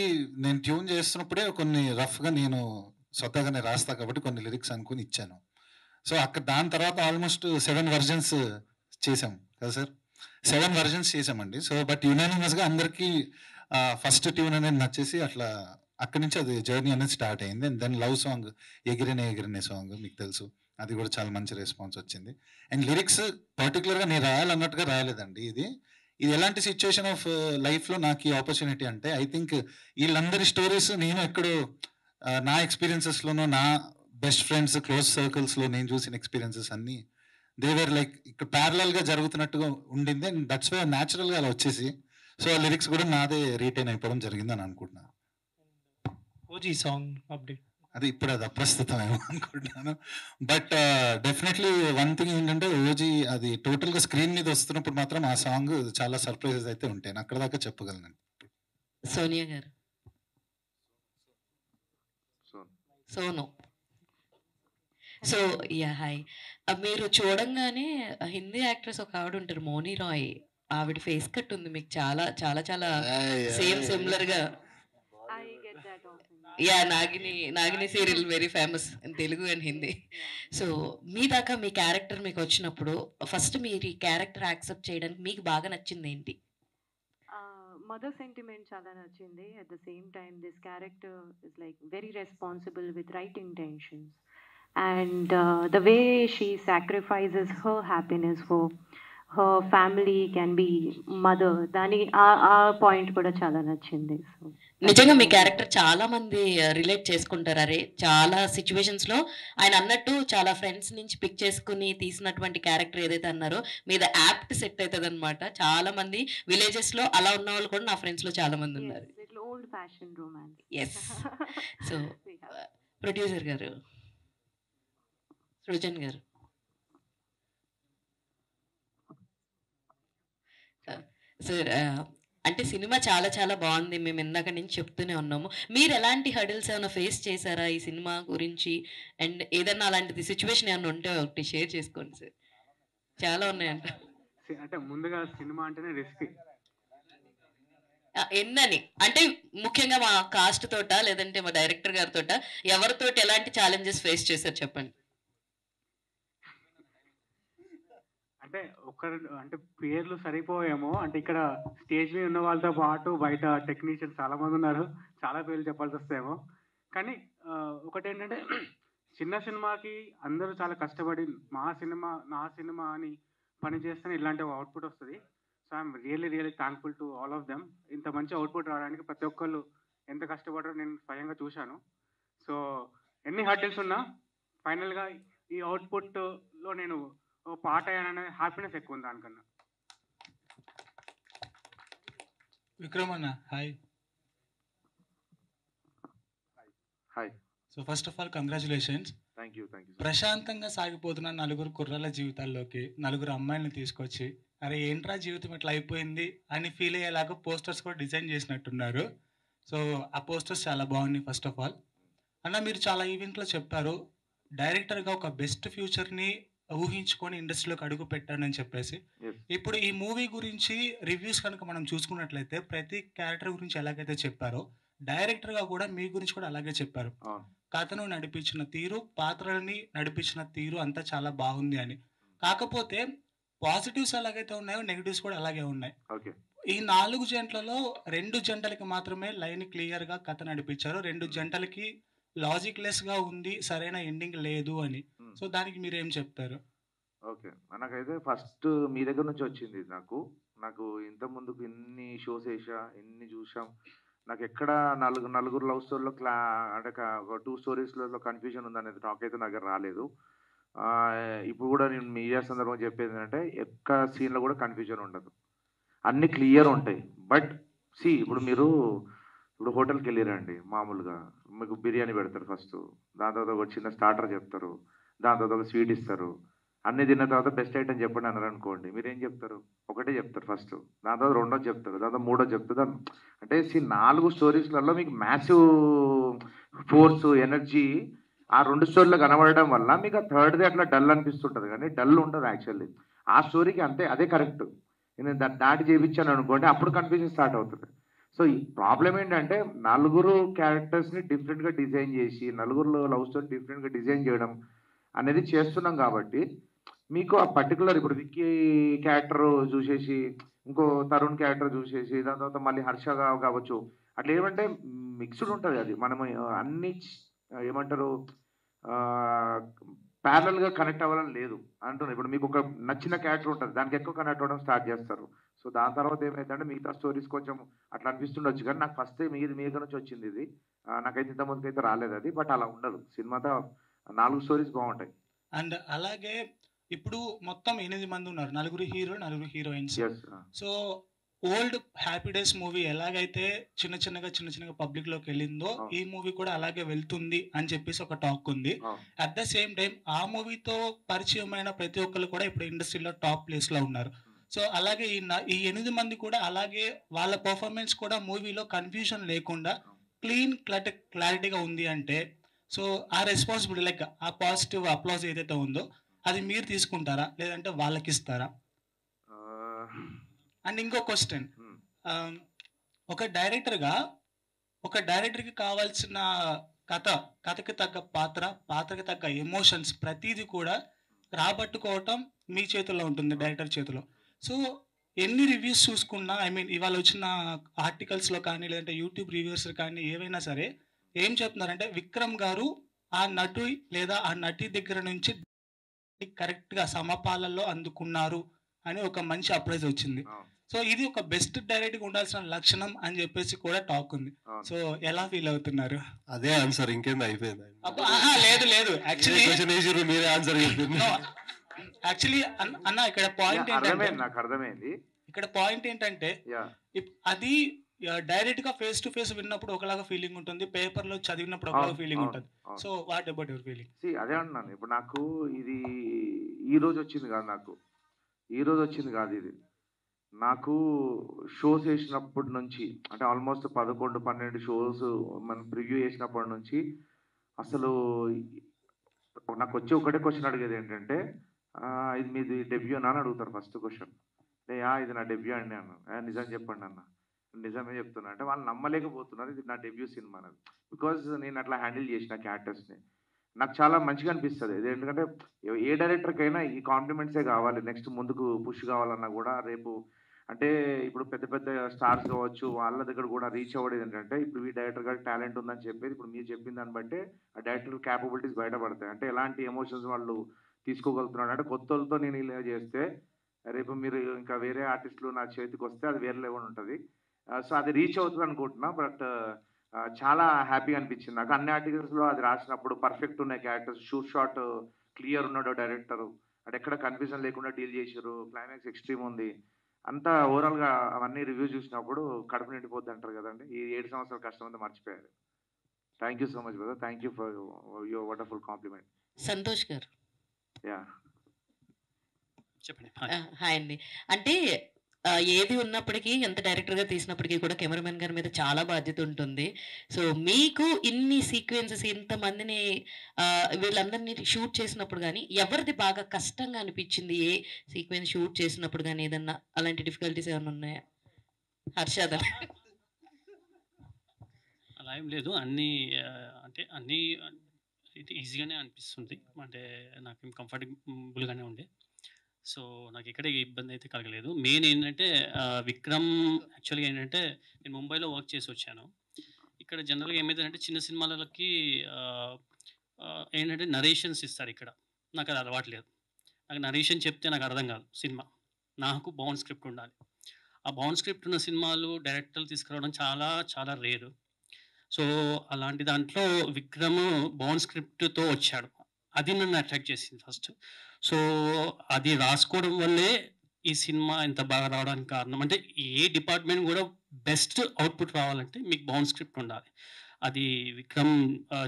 నేను ట్యూన్ చేస్తున్నప్పుడే కొన్ని రఫ్గా నేను స్వతహాగానే రాస్తా కాబట్టి కొన్ని లిరిక్స్ అనుకుని ఇచ్చాను. సో అక్కడ దాని తర్వాత ఆల్మోస్ట్ 7 వర్జన్స్ చేసాం కదా సార్, 7 వర్జన్స్ చేసామండి. సో బట్ యునానిమస్గా అందరికీ ఫస్ట్ ట్యూన్ అనేది నచ్చేసి అట్లా అక్కడి నుంచి అది జర్నీ అనేది స్టార్ట్ అయింది. అండ్ దెన్ లవ్ సాంగ్ ఎగిరినే ఎగిరినే సాంగ్ మీకు తెలుసు, అది కూడా చాలా మంచి రెస్పాన్స్ వచ్చింది. అండ్ లిరిక్స్ పర్టికులర్గా నేను రాయాలన్నట్టుగా రాయలేదండి. ఇది ఎలాంటి సిచ్యువేషన్ ఆఫ్ లైఫ్లో నాకు ఈ ఆపర్చునిటీ అంటే ఐ థింక్ వీళ్ళందరి స్టోరీస్ నేను ఎక్కడో నా ఎక్స్పీరియన్సెస్లోనూ నా బెస్ట్ ఫ్రెండ్స్ క్లోజ్ సర్కిల్స్లో నేను చూసిన ఎక్స్పీరియన్సెస్ అన్నీ దేవర్ లైక్ ఇక్కడ ప్యారలల్గా జరుగుతున్నట్టుగా ఉండింది. అండ్ దట్స్ వై న్యాచురల్గా అలా వచ్చేసి సో ఆ లిరిక్స్ కూడా నాదే రీటైన్ అయిపోవడం జరిగిందని అనుకుంటున్నాను. ఓజీ సాంగ్ అప్డేట్ అది ఇప్పుడు అది అప్రస్తుతం ఏమో అనుకుంటున్నాను. బట్ డెఫినెట్లీ వన్ థింగ్ ఏంటంటే ఓజీ అది టోటల్గా స్క్రీన్ మీద వస్తున్నప్పుడు మాత్రం ఆ సాంగ్ చాలా సర్ప్రైజెస్ అయితే ఉంటాయి, అక్కడ దాకా చెప్పగలను. సోనియా గారు. సోను. So hi. మీరు చూడంగానే హిందీ యాక్ట్రెస్ ఒక ఆవిడ ఉంటారు మోనీ రాయ్, ఆవిడ ఫేస్ కట్ ఉంది మీకు చాలా చాలా చాలా సేమ్ సిమిలర్ గా. Nagini serial very famous in Telugu and Hindi. So మీ దాకా మీ క్యారెక్టర్ మీకు వచ్చినప్పుడు ఫస్ట్ మీరు ఈ క్యారెక్టర్ యాక్సెప్ట్ చేయడానికి మీకు బాగా నచ్చింది ఏంటి? మదర్ సెంటిమెంట్ చాలా నచ్చింది. At the same time this character is like very responsible with right intentions and the way she sacrifices her happiness for her family can be mother, దాని ఆ పాయింట్ కూడా చాలా నచ్చింది. సో నిజంగా మీ క్యారెక్టర్ చాలా మంది రిలేట్ చేసుకుంటారు. అరే చాలా సిచ్యువేషన్స్ లో ఆయన అన్నట్టు చాలా ఫ్రెండ్స్ నుంచి పిక్ చేసుకుని తీసినటువంటి క్యారెక్టర్ ఏదైతే అన్నారో మీద యాప్ట్ సెట్ అవుతుంది అనమాట. చాలా మంది విలేజెస్ లో అలా ఉన్న వాళ్ళు కూడా నా ఫ్రెండ్స్ లో చాలా మంది ఉన్నారు. Old fashion romance. Yes. So producer గారు సృజన్ గారు, సార్ అంటే సినిమా చాలా చాలా బాగుంది, మేము ఇందాక నుంచి చెప్తూనే ఉన్నాము. మీరు ఎలాంటి హడిల్స్ ఏమైనా ఫేస్ చేశారా ఈ సినిమా గురించి? అండ్ ఏదన్నా అలాంటిది సిచ్యువేషన్ ఏమైనా ఉంటే ఒకటి షేర్ చేసుకోండి సార్. చాలా ఉన్నాయంట. అంటే ముందుగా సినిమా అంటేనే రిస్క్ ఎన్నని అంటే ముఖ్యంగా మా కాస్ట్ తోట లేదంటే మా డైరెక్టర్ గారితో ఎవరితోటి ఎలాంటి ఛాలెంజెస్ ఫేస్ చేశారు చెప్పండి. అంటే అంటే పేర్లు సరిపోయేమో, అంటే ఇక్కడ స్టేజ్ మీద ఉన్న వాళ్ళతో పాటు బయట టెక్నీషియన్స్ చాలా మంది ఉన్నారు, చాలా పేర్లు చెప్పాల్సి వస్తాయేమో. కానీ ఒకటేంటంటే చిన్న సినిమాకి అందరూ చాలా కష్టపడి నా సినిమా అని పని చేస్తేనే ఇలాంటి అవుట్పుట్ వస్తుంది. So I'm really thankful to all of them. ఇంత మంచి అవుట్పుట్ రావడానికి ప్రతి ఒక్కళ్ళు ఎంత కష్టపడారో నేను స్వయంగా చూశాను. సో ఎన్ని హర్డిల్స్ ఉన్నా ఫైనల్గా ఈ అవుట్పుట్లో నేను పార్ట్ అయ్యాననే హ్యాపీనెస్ ఎక్కువ ఉంది దానికన్నా. విక్రమ్ అన్న hi. Hi. So first of all congratulations. Thank you. ప్రశాంతంగా సాగిపోతున్న 4 కుర్రాళ్ళ జీవితాల్లోకి 4 అమ్మాయిలను తీసుకొచ్చి అరే ఏంట్రా జీవితం ఇట్లా అయిపోయింది అని ఫీల్ అయ్యేలాగా పోస్టర్స్ కూడా డిజైన్ చేసినట్టున్నారు. సో ఆ పోస్టర్స్ చాలా బాగున్నాయి ఫస్ట్ ఆఫ్ ఆల్. అన్న మీరు చాలా ఈవెంట్లో చెప్పారు డైరెక్టర్గా ఒక బెస్ట్ ఫ్యూచర్ని ఊహించుకొని ఇండస్ట్రీలోకి అడుగు పెట్టానని చెప్పేసి. ఇప్పుడు ఈ మూవీ గురించి రివ్యూస్ కనుక మనం చూసుకున్నట్లయితే ప్రతి క్యారెక్టర్ గురించి ఎలాగైతే చెప్పారో డైరెక్టర్గా కూడా మీ గురించి కూడా అలాగే చెప్పారు. కథను నడిపించిన తీరు, పాత్రలని నడిపించిన తీరు అంతా చాలా బాగుంది అని. కాకపోతే పాజిటివ్స్ ఎలాగైతే ఉన్నాయో నెగిటివ్స్ కూడా అలాగే ఉన్నాయి. ఓకే. ఈ 4 జంటలలో 2 జంటలకి మాత్రమే లైన్ క్లియర్‌గా కథ నడిపించారు. 2 జంటలకి లాజిక్‌లెస్‌గా ఉంది. సరైన ఎండింగ్ లేదు అని. సో దానికి మీరేం చెప్తారు? ఓకే. నాకైతే ఫస్ట్ మీ దగ్గర నుంచి వచ్చింది నాకు. నాకు ఇంతకుముందుకు ఎన్ని షోస్ ఏశా, ఎన్ని చూసాం. నాకెక్కడ నలుగురు లవ్ స్టోరీలో అంటే ఒక 2 స్టోరీస్‌లలో కన్‌ఫ్యూజన్ ఉందనేది టాక్ అయితే నా దగ్గర రాలేదు. ఇప్పుడు కూడా నేను మీడియా సందర్భంగా చెప్పేదేంటంటే ఎక్క సీన్‌లో కూడా కన్‌ఫ్యూజన్ ఉండదు. అన్నీ క్లియర్ ఉంటాయి. బట్ ఇప్పుడు హోటల్‌కెళ్ళిరండి మామూలుగా. మీకు బిర్యానీ పెడతారు ఫస్టు. దాని తర్వాత ఒక చిన్న స్టార్టర్ చెప్తారు. దాని తర్వాత ఒక స్వీట్ ఇస్తారు. అన్నీ తిన్న తర్వాత బెస్ట్ ఐటెమ్ చెప్పండి అన్నారనుకోండి. మీరేం చెప్తారు? ఒకటే చెప్తారు ఫస్టు. దాని తర్వాత రెండోది చెప్తారు. దాని తర్వాత మూడోది చెప్తారు. అంటే 4 స్టోరీస్‌లలో మీకు మ్యాసివ్ ఫోర్స్, ఎనర్జీ ఆ 2 స్టోరీలో కనబడడం వల్ల మీకు ఆ థర్డ్‌ది అట్లా డల్ అనిపిస్తుంటది గానీ డల్ ఉండదు యాక్చువల్లీ. ఆ స్టోరీకి అదే కరెక్ట్. నేను దాటి చేపించాను అనుకోండి అప్పుడు కన్ఫ్యూజన్ స్టార్ట్ అవుతుంది. సో ఈ ప్రాబ్లం ఏంటంటే నలుగురు క్యారెక్టర్స్‌ని డిఫరెంట్‌గా డిజైన్ చేసి, నలుగురిలో లవ్ స్టోరీ డిఫరెంట్‌గా డిజైన్ చేయడం అనేది చేస్తున్నాం కాబట్టి మీకు ఆ పర్టికులర్ ఇప్పుడు విక్కీ క్యారెక్టర్ చూసేసి, ఇంకో తరుణ్ క్యారెక్టర్ చూసేసి, దాని తర్వాత మళ్ళీ హర్ష కావచ్చు. అట్లా ఏమంటే మిక్స్డ్ ఉంటది అది. మనము అన్ని ఏమంటారు ప్యారలల్‌గా కనెక్ట్ అవ్వాలని లేదు అంటున్నా. ఇప్పుడు మీకు ఒక నచ్చిన క్యారెక్టర్ ఉంటది. దానికి ఎక్కువ కనెక్ట్ అవ్వడం స్టార్ట్ చేస్తారు. సో దాని తర్వాత ఏమైందంటే మిగతా స్టోరీస్ కొంచెం అట్లా అనిపిస్తుండొచ్చు కానీ నాకు ఫస్ట్ మీ దగ్గర నుంచి వచ్చింది ఇది. నాకైతే ఇంతకుముందుకైతే రాలేదది. బట్ అలా ఉండదు. సినిమాతో 4 స్టోరీస్ బాగుంటాయి. అండ్ అలాగే ఇప్పుడు మొత్తం 8 మంది ఉన్నారు. 4 హీరోలు, 4 heroines. So old happy days movie ఎలాగైతే చిన్న చిన్నగా పబ్లిక్‌లోకి వెళ్ళిందో ఈ మూవీ కూడా అలాగే వెళ్తుంది అని చెప్పేసి ఒక టాక్ ఉంది. అట్ ద సేమ్ టైం ఆ మూవీతో పరిచయమైన ప్రతి ఒక్కళ్ళు కూడా ఇప్పుడు ఇండస్ట్రీలో టాప్ ప్లేస్‌లో ఉన్నారు. సో అలాగే ఈ 8 మంది కూడా అలాగే వాళ్ళ పర్ఫార్మెన్స్ కూడా మూవీలో కన్‌ఫ్యూజన్ లేకుండా క్లారిటీగా ఉంది అంటే సో ఆ రెస్పాన్సిబిలిటీ లైక్ ఆ పాజిటివ్ అప్లాజ్ ఏదైతే ఉందో అది మీరు తీసుకుంటారా? లేదంటే వాళ్ళకిస్తారా? అండ్ ఇంకో క్వశ్చన్, ఒక డైరెక్టర్‌కి కావాల్సిన కథకి తగ్గ పాత్రకి తగ్గ ఎమోషన్స్ ప్రతీది కూడా రాబట్టుకోవటం మీ చేతుల్లో ఉంటుంది, డైరెక్టర్ చేతిలో. సో ఎన్ని రివ్యూస్ చూసుకున్నా ఇవాళ వచ్చిన ఆర్టికల్స్‌లో కానీ లేదంటే యూట్యూబ్ రివ్యూస్ కానీ ఏవైనా సరే ఏం చెప్తున్నారంటే విక్రమ్ గారు ఆ నటు లేదా ఆ నటి దగ్గర నుంచి కరెక్ట్‌గా సమపాలలో అందుకున్నారు అని ఒక మంచి అప్రైజ్ వచ్చింది. సో ఇది ఒక బెస్ట్ డైరెక్టర్‌గా ఉండాల్సిన లక్షణం అని చెప్పేసి కూడా టాక్ ఉంది. సో ఎలా ఫీల్ అవుతున్నారు? అదే ఆన్సర్ ఇంకేంది అయిపోయింది. లేదు యాక్చువల్లీ మీరే ఆన్సర్ చెప్పింది. యాక్చువల్లీ అన్న ఇక్కడ పాయింట్ ఏంటంటే నాకు అర్థమైంది. ఇక్కడ పాయింట్ ఏంటంటే అది డైరెక్ట్ గా ఫేస్ టు ఫేస్ విన్నప్పుడు ఒకలాగా ఫీలింగ్ ఉంటుంది, పేపర్ లో చదివినప్పుడు ఒకలాగా ఫీలింగ్ ఉంటుంది. So what about your feeling? అదే అంటున్నాను. ఇప్పుడు నాకు ఇది ఈ రోజు వచ్చింది కాదు ఇది. నాకు షోస్ వేసినప్పటి నుంచి అంటే ఆల్మోస్ట్ 11-12 షోస్ మనం ప్రివ్యూ చేసినప్పటి నుంచి అసలు నాకు వచ్చి ఒకటే క్వశ్చన్ అడిగేది ఏంటంటే ఇది మీది డెబ్యూనా అని అడుగుతారు ఫస్ట్ క్వశ్చన్. ఇది నా డెబ్యూ అండి అన్న. నిజం చెప్పండి అన్న. నిజమే చెప్తున్నా అంటే వాళ్ళు నమ్మలేకపోతున్నారు ఇది నా డెబ్యూ సినిమా అనేది. బికాజ్ నేను అట్లా హ్యాండిల్ చేసిన క్యారెక్టర్స్ని నాకు చాలా మంచిగా అనిపిస్తుంది. ఇది ఎందుకంటే ఏ డైరెక్టర్కైనా ఈ కాంప్లిమెంట్సే కావాలి. నెక్స్ట్ ముందుకు పుష్ కావాలన్నా కూడా రేపు అంటే ఇప్పుడు పెద్ద పెద్ద స్టార్స్ కావచ్చు వాళ్ళ దగ్గర కూడా రీచ్ అవ్వడం ఏంటంటే ఇప్పుడు ఈ డైరెక్టర్ గారికి టాలెంట్ ఉందని చెప్పేది ఇప్పుడు మీరు చెప్పిన దాన్ని బట్టే ఆ డైరెక్టర్ క్యాపబిలిటీస్ బయటపడతాయి. అంటే ఎలాంటి ఎమోషన్స్ వాళ్ళు తీసుకోగలుగుతున్నాడు అంటే కొత్త వాళ్ళతో నేను ఇలా చేస్తే రేపు మీరు ఇంకా వేరే ఆర్టిస్టులు నా చేతికి వస్తే అది వేరే లెవెల్ ఉంటుంది. సో అది రీచ్ అవుతుంది అనుకుంటున్నా. బట్ చాలా హ్యాపీగా అనిపించింది నాకు. అన్ని ఆర్టికల్స్లో అది రాసినప్పుడు పర్ఫెక్ట్ ఉన్నాయి క్యారెక్టర్స్, షాట్ క్లియర్ ఉన్నాడు డైరెక్టర్, అంటే ఎక్కడ కన్ఫ్యూజన్ లేకుండా డీల్ చేశారు, క్లైమాక్స్ ఎక్స్ట్రీమ్ ఉంది. అంతా ఓవరాల్గా అవన్నీ రివ్యూ చూసినప్పుడు కడుపు నిండిపోద్ది అంటారు కదండి. ఈ 7 సంవత్సరాల కష్టం అంతా మర్చిపోయారు. Thank you so much brother. Thank you for your wonderful compliment. Santosh గారు. యా చెప్పండి. హాయ్ అండి. అంటే ఏది ఉన్నప్పటికీ ఎంత డైరెక్టర్‌గా తీసినప్పటికీ కూడా కెమెరామెన్ గారి మీద చాలా బాధ్యత ఉంటుంది. సో, మీకు ఇన్ని సీక్వెన్సెస్ ఇంతమందిని వీళ్ళందరిని షూట్ చేసినప్పుడు గాని, ఎవరిది బాగా కష్టంగా అనిపించింది? ఏ సీక్వెన్స్ షూట్ చేసినప్పుడు గాని ఏదన్నా అలాంటి డిఫికల్టీస్ ఏమన్నా ఉన్నాయా? హర్షద. అలా ఏం లేదు. అన్నీ అంటే అన్నీ అయితే ఈజీగానే అనిపిస్తుంది. అంటే నాకేం కంఫర్టబుల్‌గానే ఉండే. సో, నాకు ఎక్కడ ఇబ్బంది అయితే కలగలేదు. మెయిన్ ఏంటంటే విక్రమ్ యాక్చువల్‌గా ఏంటంటే నేను ముంబైలో వర్క్ చేసి వచ్చాను. ఇక్కడ జనరల్‌గా ఏమైతదంటే చిన్న సినిమాలకి ఏంటంటే నరేషన్స్ ఇస్తారు ఇక్కడ. నాకు అది అలవాటు లేదు. నాకు నరేషన్ చెప్తే నాకు అర్థం కాదు సినిమా. నాకు బౌండ్ స్క్రిప్ట్ ఉండాలి. ఆ బౌండ్ స్క్రిప్ట్ ఉన్న సినిమాలు డైరెక్టర్లు తీసుకురావడం చాలా చాలా రేరు. సో, అలాంటి దాంట్లో విక్రమ్ బౌండ్ స్క్రిప్ట్‌తో వచ్చాడు. అది నన్ను అట్రాక్ట్ చేసింది ఫస్ట్. సో, అది రాసుకోవడం వల్లే ఈ సినిమా ఇంత బాగా రావడానికి కారణం. అంటే ఏ డిపార్ట్‌మెంట్ కూడా బెస్ట్ అవుట్‌పుట్ రావాలంటే మీకు బౌండ్ స్క్రిప్ట్ ఉండాలి. అది విక్రమ్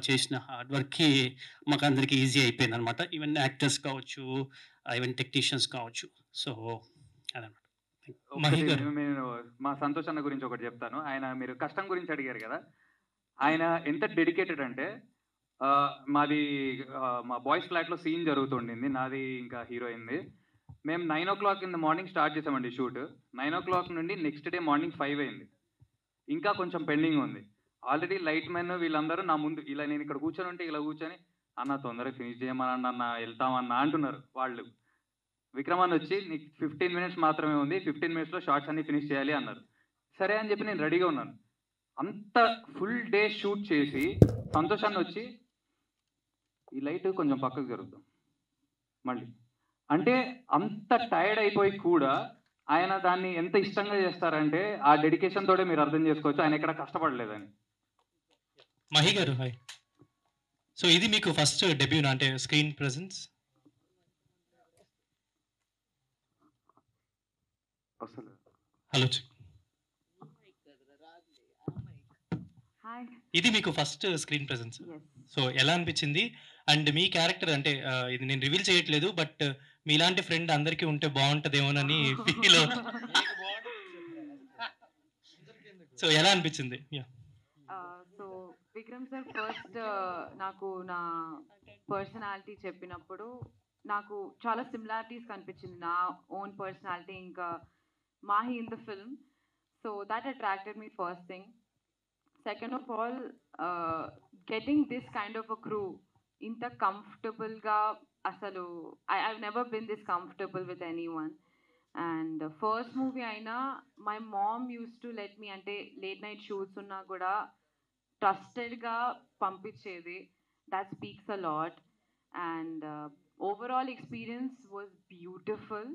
చేసిన హార్డ్ వర్క్‌కి మాకందరికి ఈజీ అయిపోయిందనమాట. ఈవెన్ యాక్టర్స్ కావచ్చు, ఈవెన్ టెక్నీషియన్స్ కావచ్చు. సో, అదనమాట. మహి గారు, నేను మా సంతోష్ అన్న గురించి ఒకటి చెప్తాను. ఆయన మీరు కష్టం గురించి అడిగారు కదా, ఆయన ఎంత డెడికేటెడ్ అంటే మాది మా బాయ్స్ ఫ్లాట్లో సీన్ జరుగుతుండింది, నాది ఇంకా హీరోయిన్ది. మేము 9:00 ఇన్ ద మార్నింగ్ స్టార్ట్ చేసామండి షూట్. 9:00 నుండి నెక్స్ట్ డే మార్నింగ్ 5 అయింది. ఇంకా కొంచెం పెండింగ్ ఉంది. ఆల్రెడీ లైట్ మెన్ వీళ్ళందరూ నా ముందు ఇలా నేను ఇక్కడ కూర్చొని ఉంటే ఇలా కూర్చొని అన్న తొందరగా ఫినిష్ చేయమన్నా, అన్న వెళ్తామన్నా అంటున్నారు వాళ్ళు. విక్రమాన్ వచ్చి నీకు 15 మినిట్స్ మాత్రమే ఉంది, 15 మినిట్స్లో షార్ట్స్ అన్ని ఫినిష్ చేయాలి అన్నారు. సరే అని చెప్పి నేను రెడీగా ఉన్నాను. అంత ఫుల్ డే షూట్ చేసి సంతోషాన్ని వచ్చి ఈ లైట్ కొంచెం పక్కకు జరుగుతాం మళ్ళీ అంటే అంత టైర్డ్ అయిపోయి కూడా ఆయన దాన్ని ఎంత ఇష్టంగా చేస్తారంటే ఆ డెడికేషన్ తోటే మీరు అర్థం చేసుకోవచ్చు ఆయన ఎక్కడ కష్టపడలేదని. మహి గారు హాయ్. సో ఇది మీకు ఫస్ట్ డెబ్యూ అంటే స్క్రీన్ ప్రెజెన్స్? హలో, ఇది మీకు ఫస్ట్ స్క్రీన్ ప్రెజెన్స్. సో ఎలా అనిపించింది? అండ్ మీ క్యారెక్టర్ అంటే ఇది నేను రివీల్ చేయట్లేదు, బట్ మీలాంటి ఫ్రెండ్ అందరికీ ఉంటే బాగుంటుందేమోనని ఫీల్ అవుతుంది. సో ఎలా అనిపించింది? సో విక్రమ్ సార్ ఫస్ట్ నాకు నా పర్సనాలిటీ చెప్పినప్పుడు నాకు చాలా సిమిలారిటీస్ కనిపించింది, నా ఓన్ పర్సనాలిటీ ఇంకా Mahe in the film. So that attracted me first thing. Second of all, getting this kind of a crew inta comfortable ga asalu I've never been this comfortable with anyone. And the first movie aina my mom used to let me ante late night shoots unna kuda trusted ga pampichedi. That speaks a lot. And overall experience was beautiful.